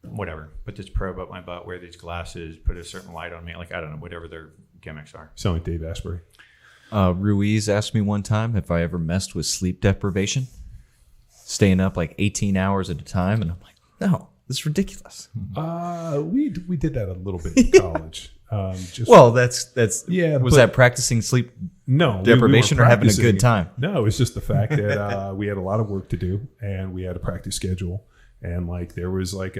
whatever, put this probe up my butt, wear these glasses, put a certain light on me. Like, I don't know, whatever their gimmicks are. Sound like Dave Asprey. Ruiz asked me one time if I ever messed with sleep deprivation, staying up like 18 hours at a time. And I'm like, no, this is ridiculous. We did that a little bit in college. That's yeah. Was that practicing sleep no deprivation we or having a good time? No, it's just the fact that we had a lot of work to do and we had a practice schedule. And like there was like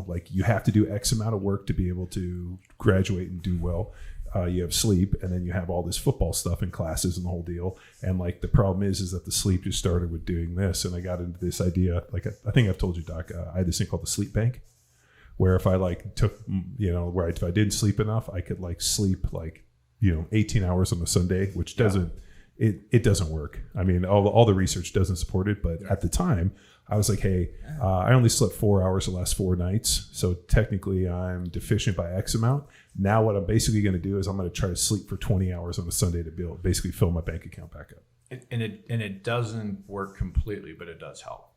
like you have to do X amount of work to be able to graduate and do well. You have sleep, and then you have all this football stuff and classes and the whole deal. And like the problem is that the sleep just started with doing this, and I got into this idea. Like I think I've told you, Doc. I had this thing called the sleep bank, where if I like took, if I didn't sleep enough, I could like sleep like 18 hours on a Sunday, which doesn't, it doesn't work. I mean, all the research doesn't support it, but at the time I was like, hey, I only slept 4 hours the last 4 nights. So technically I'm deficient by X amount. Now what I'm basically going to do is I'm going to try to sleep for 20 hours on a Sunday to basically fill my bank account back up. It doesn't work completely, but it does help.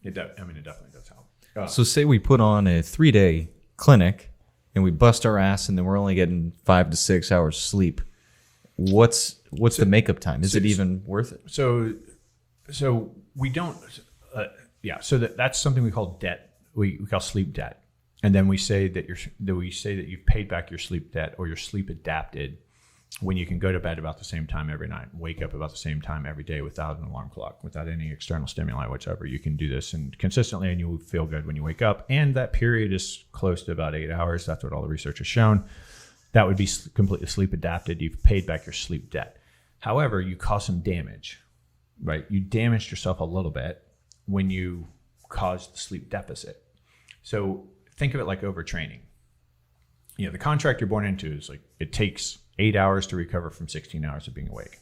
It definitely does help. So say we put on a 3-day clinic and we bust our ass and then we're only getting 5 to 6 hours sleep. What's the makeup time? Is it even worth it? So we don't. So that's something we call debt. We call sleep debt, and then we say that you've paid back your sleep debt or you're sleep adapted when you can go to bed about the same time every night, wake up about the same time every day without an alarm clock, without any external stimuli whatsoever. You can do this and consistently, and you will feel good when you wake up. And that period is close to about 8 hours. That's what all the research has shown. That would be completely sleep adapted. You've paid back your sleep debt. However, you cause some damage, right? You damaged yourself a little bit when you caused the sleep deficit. So think of it like overtraining. The contract you're born into is like it takes 8 hours to recover from 16 hours of being awake.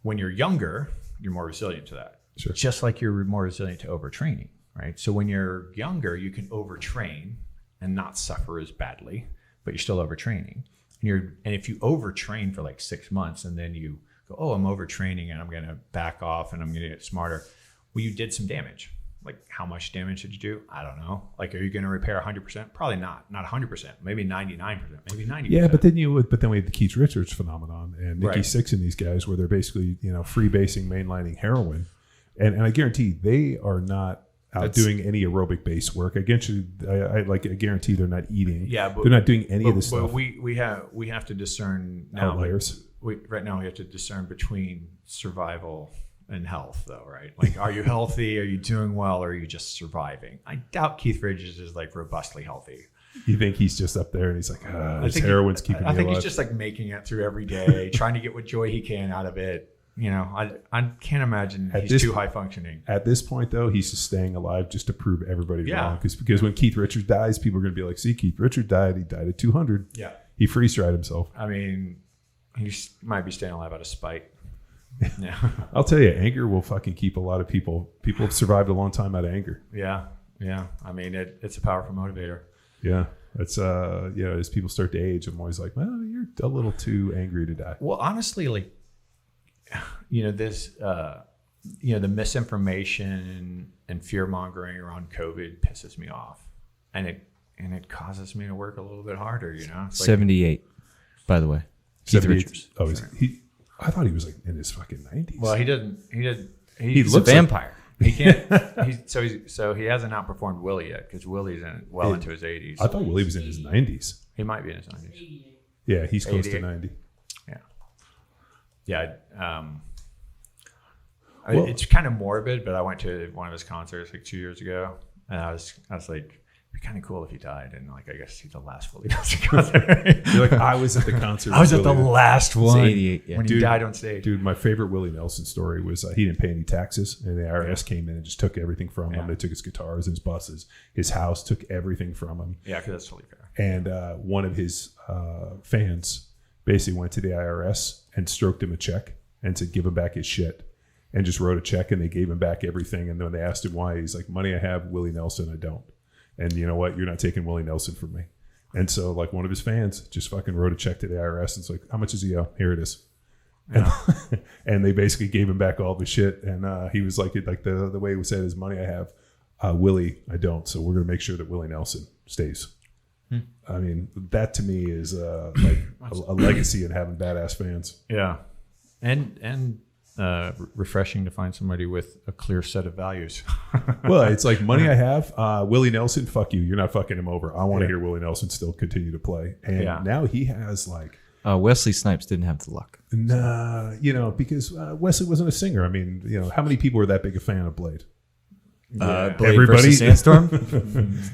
When you're younger, you're more resilient to that. Sure. Just like you're more resilient to overtraining, right? So when you're younger, you can overtrain and not suffer as badly, but you're still overtraining. And if you overtrain for like 6 months and then you go, oh, I'm overtraining and I'm going to back off and I'm going to get smarter. Well, you did some damage. Like how much damage did you do? I don't know. Like, are you going to repair 100%? Probably not 100%, maybe 99%, maybe 90%. Yeah, but then we have the Keith Richards phenomenon and Nikki Sixx and these guys where they're basically, freebasing, mainlining heroin. And I guarantee they are not out doing any aerobic based work. I guarantee they're not eating. Yeah, but they're not doing any of this stuff. But we have to discern now. Outliers. Right now we have to discern between survival and health, though, right? Like, are you healthy? Are you doing well? Or are you just surviving? I doubt Keith Richards is like robustly healthy. You think he's just up there and he's like, this heroin's keeping me alive? I think he's just like making it through every day, trying to get what joy he can out of it. I can't imagine he's too high functioning. At this point, though, he's just staying alive just to prove everybody wrong. Because when Keith Richards dies, people are going to be like, see, Keith Richards died. He died at 200. Yeah. He freeze-dried himself. I mean, he might be staying alive out of spite. Yeah. I'll tell you, anger will fucking keep a lot of people. People have survived a long time out of anger. Yeah. I mean, it's a powerful motivator. Yeah. It's as people start to age, I'm always like, well, you're a little too angry to die. Well, honestly, like, this, the misinformation and fear mongering around COVID pisses me off, and it causes me to work a little bit harder. It's like, 78, by the way. Keith Richards. Oh, I thought he was like in his fucking 90s. Well, He's a vampire. He can't. So he hasn't outperformed Willie yet because Willie's into his 80s. I thought Willie was in his 90s. He might be in his 90s. Yeah, he's close 88. to 90. Yeah. It's kind of morbid, but I went to one of his concerts like 2 years ago, and I was like, it'd be kind of cool if he died, and like I guess he's the last Willie Nelson concert. You're like, I was at the concert. I was at the last one 88, when he died on stage. Dude, my favorite Willie Nelson story was he didn't pay any taxes, and the IRS came in and just took everything from him. They took his guitars, his buses, his house, took everything from him. Yeah, because that's totally fair. And one of his fans basically went to the IRS and stroked him a check and said, give him back his shit. And just wrote a check, and they gave him back everything. And then when they asked him why, he's like, money I have, Willie Nelson I don't. And you know what? You're not taking Willie Nelson from me. And so like one of his fans just fucking wrote a check to the IRS. And it's like, how much is he owe? Here it is. Yeah. And they basically gave him back all the shit. And he was like the way he said, his money I have, Willie I don't. So we're going to make sure that Willie Nelson stays. I mean, that to me is like a legacy in having badass fans. Yeah. And refreshing to find somebody with a clear set of values. Well, it's like money I have, Willie Nelson, fuck you. You're not fucking him over. I want to hear Willie Nelson still continue to play. And now he has like... Wesley Snipes didn't have the luck. Nah, because Wesley wasn't a singer. I mean, how many people were that big a fan of Blade? Blade everybody. versus Sandstorm?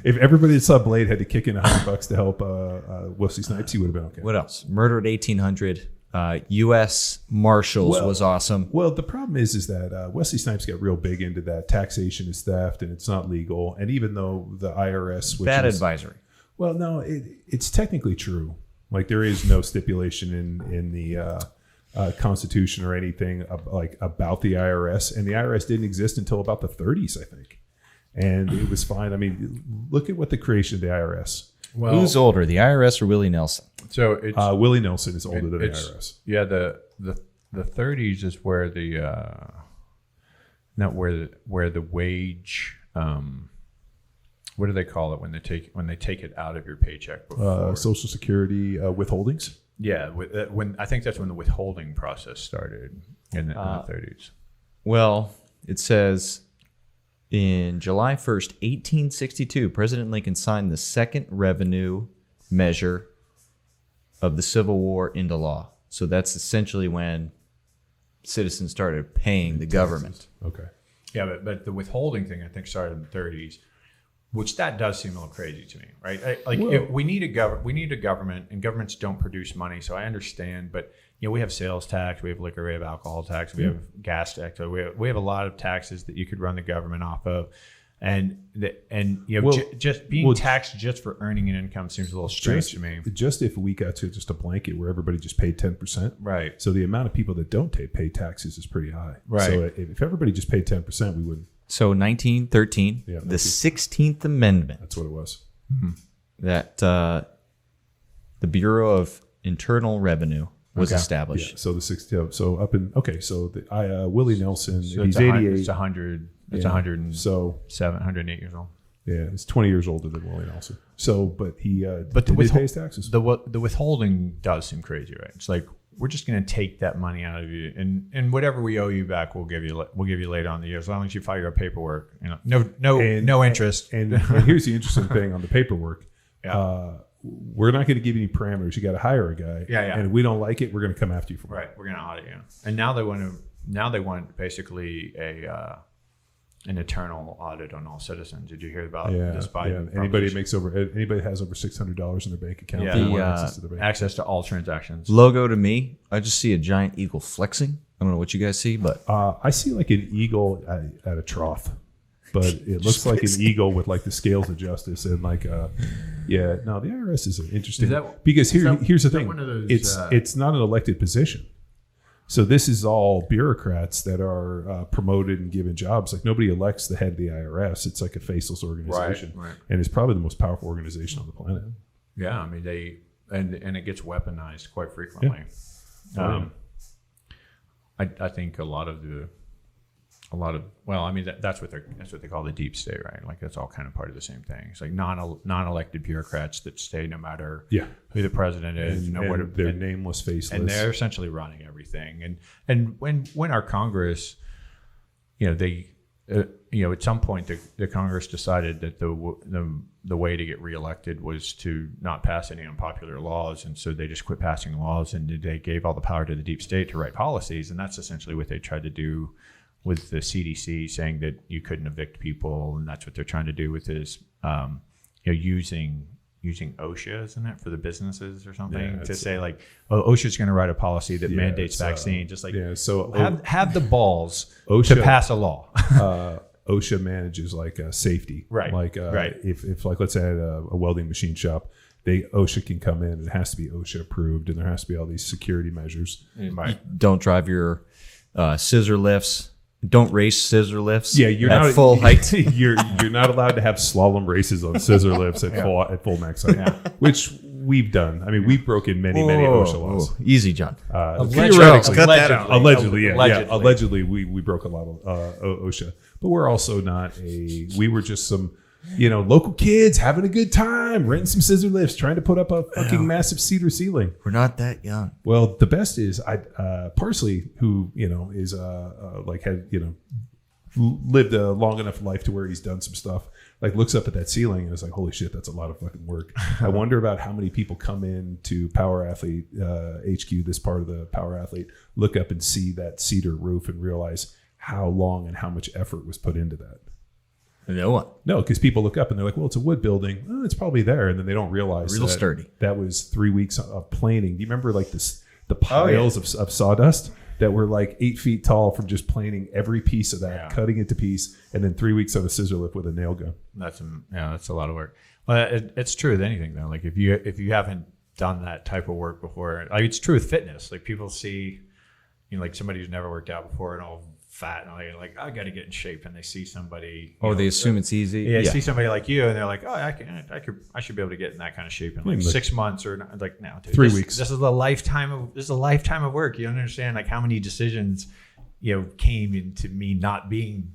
If everybody that saw Blade had to kick in $100 to help Wesley Snipes, he would have been okay. What else? Murder at 1800. U.S. Marshals was awesome. Well, the problem is that Wesley Snipes got real big into that taxation is theft and it's not legal. And even though the IRS... Bad advisory. Well, no, it's technically true. Like there is no stipulation in the Constitution or anything about the IRS, and the IRS didn't exist until about the 30s, I think, and it was fine. I mean, look at what the creation of the IRS. Well, who's older, the IRS or Willie Nelson? So it's Willie Nelson is older than the IRS. Yeah, the 30s is where the not where the wage. What do they call it when they take it out of your paycheck before? Social Security withholdings. Yeah, when I think that's when the withholding process started in the 30s. Well, it says in July 1st, 1862, President Lincoln signed the second revenue measure of the Civil War into law. So that's essentially when citizens started paying the government. Okay. Yeah, but the withholding thing I think started in the 30s. Which that does seem a little crazy to me, right? We need a government, and governments don't produce money, so I understand. But we have sales tax, we have liquor, we have alcohol tax, we have gas tax. So we have a lot of taxes that you could run the government off of, just being taxed just for earning an income seems a little strange to me. Just if we got to just a blanket where everybody just paid 10%, right? So the amount of people that don't pay taxes is pretty high, right? So if everybody just paid 10%, we wouldn't. So 1913, the 16th Amendment. That's what it was. Mm-hmm. That the Bureau of Internal Revenue was established. Yeah, so the 16th. So up in so the Willie Nelson. So he's 88. It's 100. It's 100. So 108 years old. Yeah, he's 20 years older than Willie Nelson. So, but he but did he pay his taxes. The withholding does seem crazy, right? It's like, we're just going to take that money out of you, and whatever we owe you back, we'll give you later on in the year, as long as you file your paperwork. No interest. And here's the interesting thing on the paperwork. Yeah. We're not going to give you any parameters. You got to hire a guy. Yeah. And if we don't like it, we're going to come after you for right. We're going to audit you. And now they want basically an eternal audit on all citizens. Did you hear about this Biden? Yeah. Anybody has over $600 in their bank account. Access to all transactions. Logo to me, I just see a giant eagle flexing. I don't know what you guys see, but I see like an eagle at a trough, but it looks like an eagle with like the scales of justice and like the IRS is an interesting because here's the thing. It's not an elected position. So this is all bureaucrats that are promoted and given jobs. Like nobody elects the head of the IRS. It's like a faceless organization, right. And it's probably the most powerful organization on the planet. Yeah, I mean and it gets weaponized quite frequently. Yeah. I think that's what they call the deep state, right? Like that's all kind of part of the same thing. It's like non-elected bureaucrats that stay no matter who the president is, they're nameless, faceless, and they're essentially running everything. And when our Congress, at some point the Congress decided that the way to get reelected was to not pass any unpopular laws, and so they just quit passing laws, and they gave all the power to the deep state to write policies, and that's essentially what they tried to do with the CDC, saying that you couldn't evict people, and that's what they're trying to do with this, using OSHA, isn't it, for the businesses or something, to say like, OSHA's going to write a policy that mandates vaccine, just like have the balls to pass a law. OSHA manages like safety, right? Like if like let's say at a welding machine shop, OSHA can come in. It has to be OSHA approved, and there has to be all these security measures. Right. Don't drive your scissor lifts. Don't race scissor lifts. Yeah, you're at not full height. You're not allowed to have slalom races on scissor lifts at full max height, which we've done. I mean, we've broken many OSHA laws. Easy, John. Allegedly, we broke a lot of OSHA, but we're also not we were just some local kids having a good time, renting some scissor lifts, trying to put up a fucking massive cedar ceiling. We're not that young. Well, the best is Parsley, who is lived a long enough life to where he's done some stuff. Like looks up at that ceiling and is like, holy shit, that's a lot of fucking work. I wonder about how many people come in to Power Athlete HQ, this part of the Power Athlete, look up and see that cedar roof and realize how long and how much effort was put into that. No one. No, because people look up and they're like, well, it's a wood building. Oh, it's probably there. And then they don't realize sturdy. That was 3 weeks of planing. Do you remember like the piles of sawdust that were like 8 feet tall from just planing every piece of that, cutting it to piece, and then 3 weeks on a scissor lift with a nail gun? That's a lot of work. Well, it's true with anything though. Like if you haven't done that type of work before. Like, it's true with fitness. Like, people see, like somebody who's never worked out before and all fat, and they're like, I got to get in shape, and they see somebody. They assume it's easy. Yeah, see somebody like you, and they're like, I should be able to get in that kind of shape in like 6 months or like now, dude. 3 weeks. This is a lifetime of work. You don't understand like how many decisions, came into me not being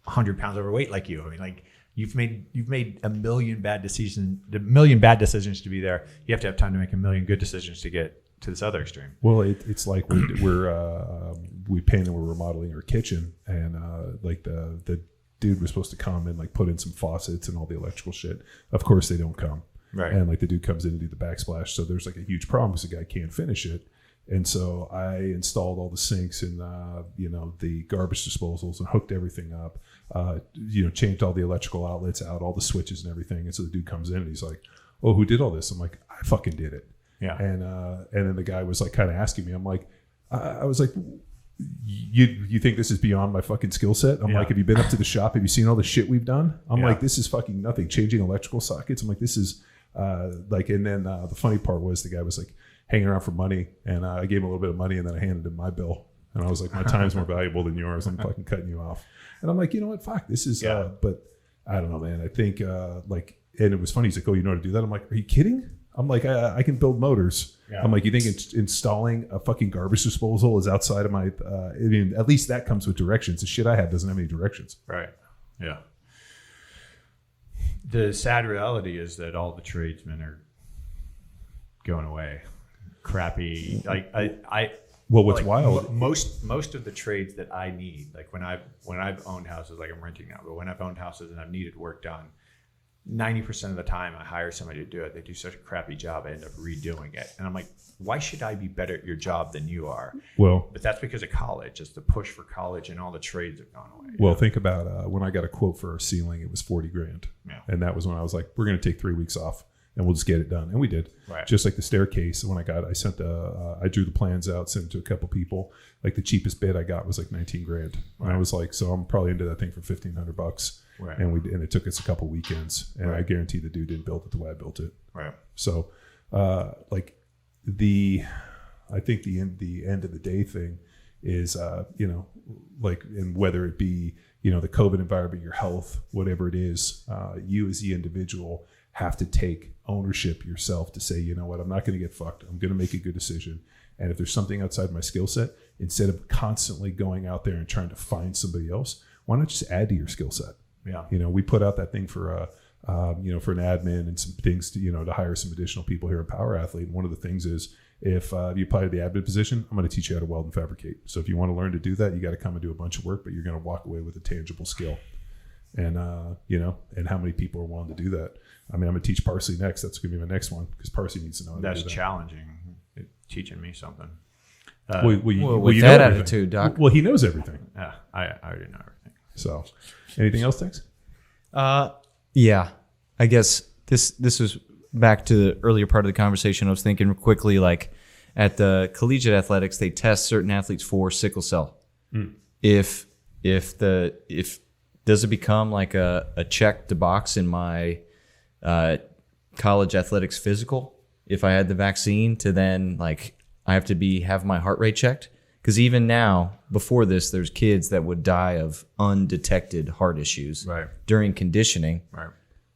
100 pounds overweight like you. I mean, like you've made a million bad decisions to be there. You have to have time to make a million good decisions to get to this other extreme. Well, it's like we painted, we're remodeling our kitchen, and like the dude was supposed to come and like put in some faucets and all the electrical shit. Of course they don't come. Right. And like the dude comes in to do the backsplash. So there's like a huge problem because the guy can't finish it. And so I installed all the sinks and the garbage disposals and hooked everything up. Changed all the electrical outlets out, all the switches and everything. And so the dude comes in and he's like, "Oh, who did all this?" I'm like, "I fucking did it." Yeah. And then the guy was like kind of asking me. I'm like, I was like, you think this is beyond my fucking skill set? I'm like, have you been up to the shop? Have you seen all the shit we've done? I'm like, this is fucking nothing. Changing electrical sockets. I'm like, this is and then the funny part was the guy was like hanging around for money, and I gave him a little bit of money, and then I handed him my bill, and I was like, my time's more valuable than yours. I'm fucking cutting you off. And I'm like, you know what? Fuck, this is. But I don't know, man. I think and it was funny. He's like, "Oh, you know how to do that?" I'm like, "Are you kidding?" I'm like, I can build motors. Yeah. I'm like, you think installing a fucking garbage disposal is outside of my, at least that comes with directions. The shit I have doesn't have any directions. Right. Yeah. The sad reality is that all the tradesmen are going away. Crappy. Like what's wild? Most of the trades that I need, like when I've owned houses, like I'm renting now, but when I've owned houses and I've needed work done, 90% of the time I hire somebody to do it. They do such a crappy job, I end up redoing it. And I'm like, why should I be better at your job than you are? Well, but that's because of college. It's the push for college, and all the trades have gone away. Well, think about when I got a quote for our ceiling, it was $40,000. Yeah. And that was when I was like, we're going to take 3 weeks off and we'll just get it done. And we did. Right. Just like the staircase. When I drew the plans out, sent it to a couple people. Like the cheapest bid I got was like $19,000. Right. And I was like, so I'm probably into that thing for $1,500. Right. And it took us a couple weekends, and right. I guarantee the dude didn't build it the way I built it. Right. So, I think the end of the day thing is, and whether it be, the COVID environment, your health, whatever it is, you as the individual have to take ownership yourself to say, you know what, I'm not going to get fucked. I'm going to make a good decision. And if there's something outside my skill set, instead of constantly going out there and trying to find somebody else, why not just add to your skill set? Yeah. We put out that thing for, for an admin and some things to, to hire some additional people here at Power Athlete. And one of the things is if you apply to the admin position, I'm going to teach you how to weld and fabricate. So if you want to learn to do that, you got to come and do a bunch of work, but you're going to walk away with a tangible skill. And, and how many people are willing to do that? I mean, I'm going to teach Parsley next. That's going to be my next one because Parsley needs to know how to do that. That's challenging. It's teaching me something. With that attitude, Doc. Well, he knows everything. Yeah, I already know everything. So, anything else, Tex? Yeah. I guess this was back to the earlier part of the conversation. I was thinking quickly, like at the collegiate athletics, they test certain athletes for sickle cell. If does it become like a check to box in my college athletics physical if I had the vaccine to then like I have to have my heart rate checked? Because even now, before this, there's kids that would die of undetected heart issues during conditioning. Right.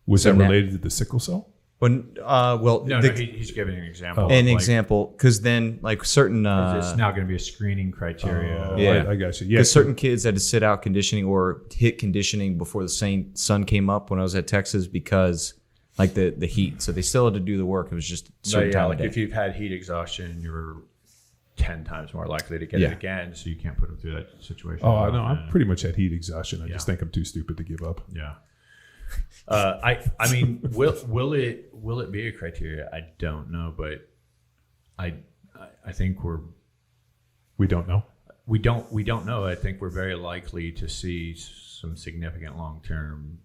Was that related to the sickle cell? No, he's giving an example. Example, because then like certain... it's now going to be a screening criteria. I got you. Yeah, because certain kids had to sit out conditioning or hit conditioning before the sun came up when I was at Texas because like the heat. So they still had to do the work. It was just a certain time of day. If you've had heat exhaustion, you're 10 times more likely to get it again, so you can't put them through that situation. Oh, no, I'm pretty much at heat exhaustion. I just think I'm too stupid to give up. Yeah. I mean, will it be a criteria? I don't know, but I think we don't know. We don't know. I think we're very likely to see some significant long-term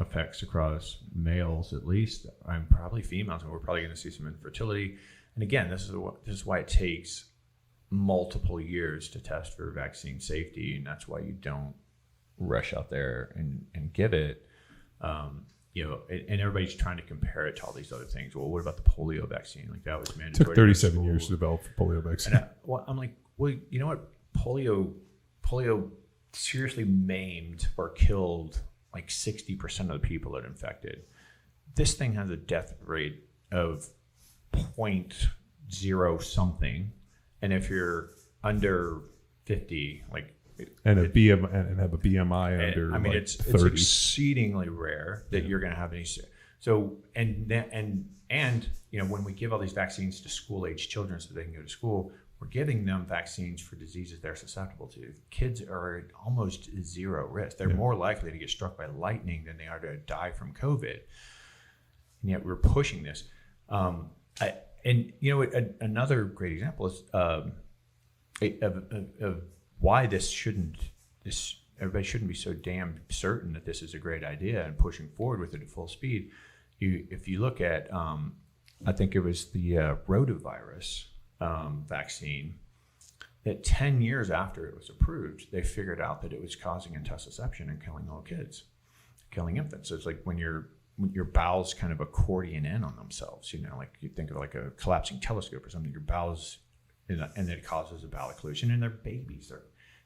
effects across males, at least. I'm probably females, and we're probably going to see some infertility. And again, this is why it takes multiple years to test for vaccine safety, and that's why you don't rush out there and give it. and everybody's trying to compare it to all these other things. Well, what about the polio vaccine? Like that was mandatory. Took 37 years to develop the polio vaccine. And I'm like, well, you know what? Polio seriously maimed or killed like 60% of the people it infected. This thing has a death rate of 0.0 something, and if you're under 50, like and have a BMI under I mean, like it's 30. exceedingly rare that you're going to have any. So and when we give all these vaccines to school age children so they can go to school, we're giving them vaccines for diseases they're susceptible to. Kids are at almost zero risk. They're more likely to get struck by lightning than they are to die from COVID. And yet we're pushing this. Another great example is of why everybody shouldn't be so damn certain that this is a great idea and pushing forward with it at full speed. If you look at, I think it was the rotavirus vaccine, that 10 years after it was approved, they figured out that it was causing intussusception and killing little kids, killing infants. So it's like when your bowels kind of accordion in on themselves, like you think of like a collapsing telescope or something, your bowels, and it causes a bowel occlusion, and they're babies.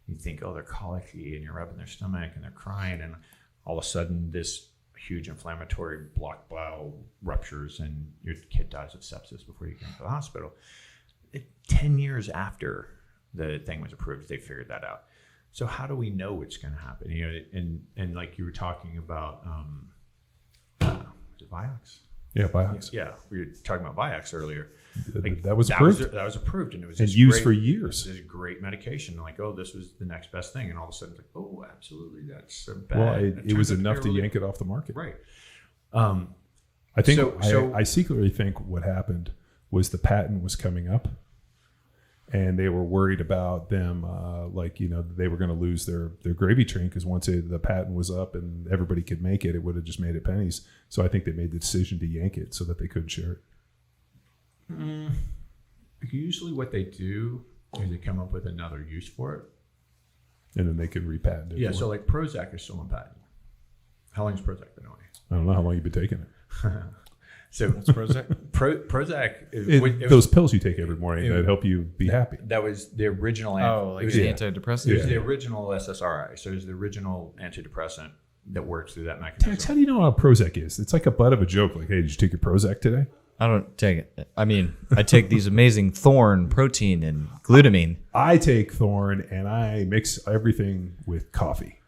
You think, they're colicky, and you're rubbing their stomach and they're crying, and all of a sudden this huge inflammatory blocked bowel ruptures and your kid dies of sepsis before you get into the hospital. 10 years after the thing was approved, they figured that out. So how do we know it's going to happen? And like you were talking about, Vioxx? Yeah, Vioxx. Yeah, we were talking about Vioxx earlier. Like, that was approved. That was approved, and it was used for years. This is great medication. Like, this was the next best thing, and all of a sudden, it's like, absolutely, that's a bad. Well, it was enough to yank it off the market, right? I think I secretly think what happened was the patent was coming up, and they were worried about them, they were going to lose their gravy train, because once the patent was up and everybody could make it, it would have just made it pennies. So I think they made the decision to yank it so that they couldn't share it. Usually what they do is they come up with another use for it, and then they can repatent it. Yeah, so like Prozac is still on patent. How long has Prozac been away? I don't know how long you've been taking it. So what's Prozac? Prozac those pills you take every morning that help you be happy. That was the original. The antidepressant. It was the original SSRI. So it was the original antidepressant that works through that mechanism. Tex, how do you know how Prozac is? It's like a butt of a joke. Like, hey, did you take your Prozac today? I don't take it. I mean, I take these amazing Thorn protein and glutamine. I take Thorn and I mix everything with coffee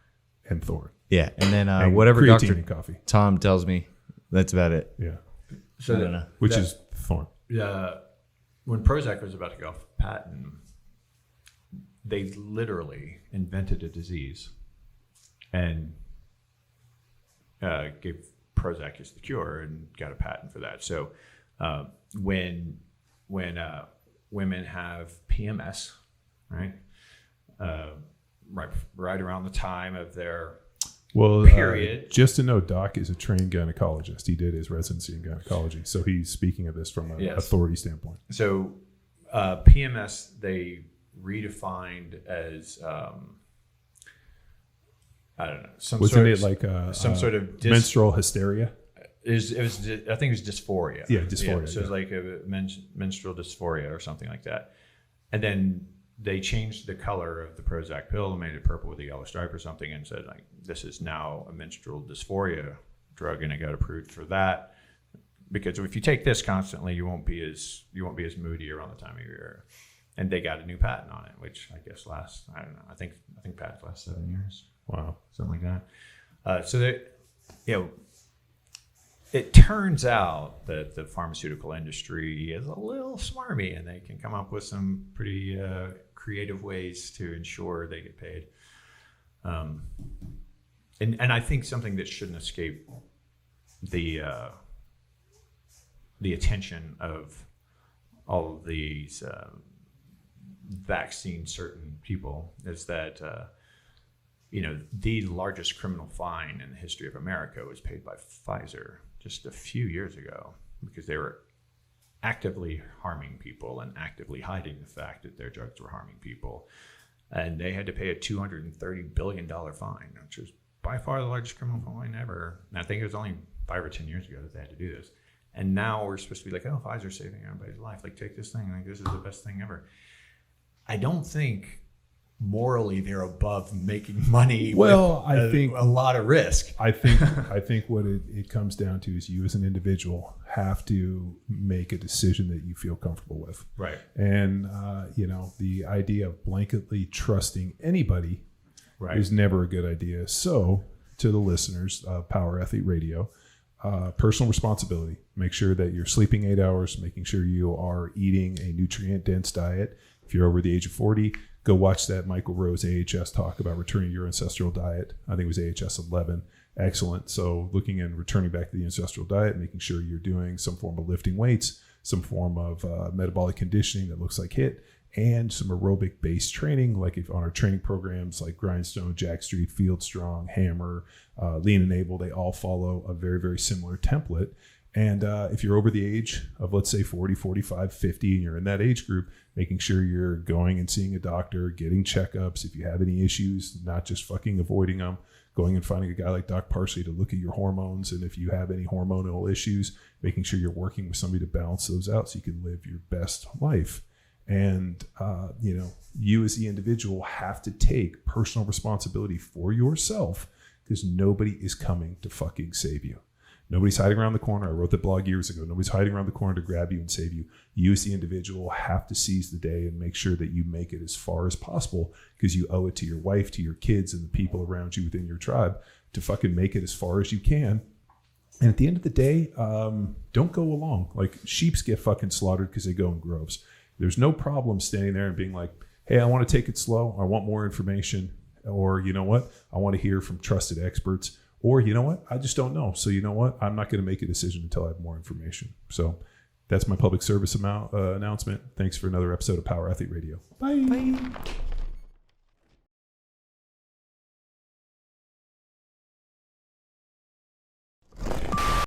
and Thorn. Yeah, and then and whatever creatine Dr. and coffee. Tom tells me, that's about it. Yeah. So I don't know. Which is Thorn. When Prozac was about to go off patent, they literally invented a disease and gave Prozac as the cure and got a patent for that. So when women have PMS, right, right around the time of their period. Just to know, Doc is a trained gynecologist. He did his residency in gynecology, so he's speaking of this from an authority standpoint. So PMS they redefined as I don't know. Some sort of menstrual hysteria? I think it was dysphoria. Yeah, dysphoria. So it's like a menstrual dysphoria or something like that. And then they changed the color of the Prozac pill and made it purple with a yellow stripe or something, and said, like, this is now a menstrual dysphoria drug, and it got approved for that. Because if you take this constantly, you won't be as moody around the time of your year. And they got a new patent on it, which I guess lasts, I don't know, I think patents last 7 years. Wow. Something like that. So that, it turns out that the pharmaceutical industry is a little smarmy, and they can come up with some pretty creative ways to ensure they get paid. And I think something that shouldn't escape the attention of all of these vaccine certain people is that the largest criminal fine in the history of America was paid by Pfizer just a few years ago, because they were actively harming people and actively hiding the fact that their drugs were harming people. And they had to pay a $230 billion fine, which was by far the largest criminal fine ever. And I think it was only 5 or 10 years ago that they had to do this. And now we're supposed to be like, oh, Pfizer's saving everybody's life. Like, take this thing. Like, this is the best thing ever. I don't think morally they're above making money. Well, with I think a lot of risk. I think what it comes down to is you as an individual have to make a decision that you feel comfortable with. Right. And the idea of blanketly trusting anybody is never a good idea. So, to the listeners of Power Athlete Radio, personal responsibility. Make sure that you're sleeping 8 hours, making sure you are eating a nutrient-dense diet. If you're over the age of 40, go watch that Michael Rose AHS talk about returning to your ancestral diet. I think it was AHS 11. Excellent. So looking and returning back to the ancestral diet, making sure you're doing some form of lifting weights, some form of metabolic conditioning that looks like HIIT, and some aerobic-based training, like if on our training programs like Grindstone, Jack Street, Field Strong, Hammer, Lean and Able, they all follow a very, very similar template. And if you're over the age of, let's say, 40, 45, 50, and you're in that age group, making sure you're going and seeing a doctor, getting checkups. If you have any issues, not just fucking avoiding them, going and finding a guy like Dr. Parsley to look at your hormones. And if you have any hormonal issues, making sure you're working with somebody to balance those out so you can live your best life. And, you as the individual have to take personal responsibility for yourself, because nobody is coming to fucking save you. Nobody's hiding around the corner. I wrote that blog years ago. Nobody's hiding around the corner to grab you and save you. You as the individual have to seize the day and make sure that you make it as far as possible, because you owe it to your wife, to your kids, and the people around you within your tribe to fucking make it as far as you can. And at the end of the day, don't go along. Like, sheeps get fucking slaughtered because they go in groves. There's no problem standing there and being like, hey, I want to take it slow. I want more information. Or, you know what? I want to hear from trusted experts. Or, you know what? I just don't know. So, you know what? I'm not going to make a decision until I have more information. So that's my public service announcement. Thanks for another episode of Power Athlete Radio. Bye. Bye.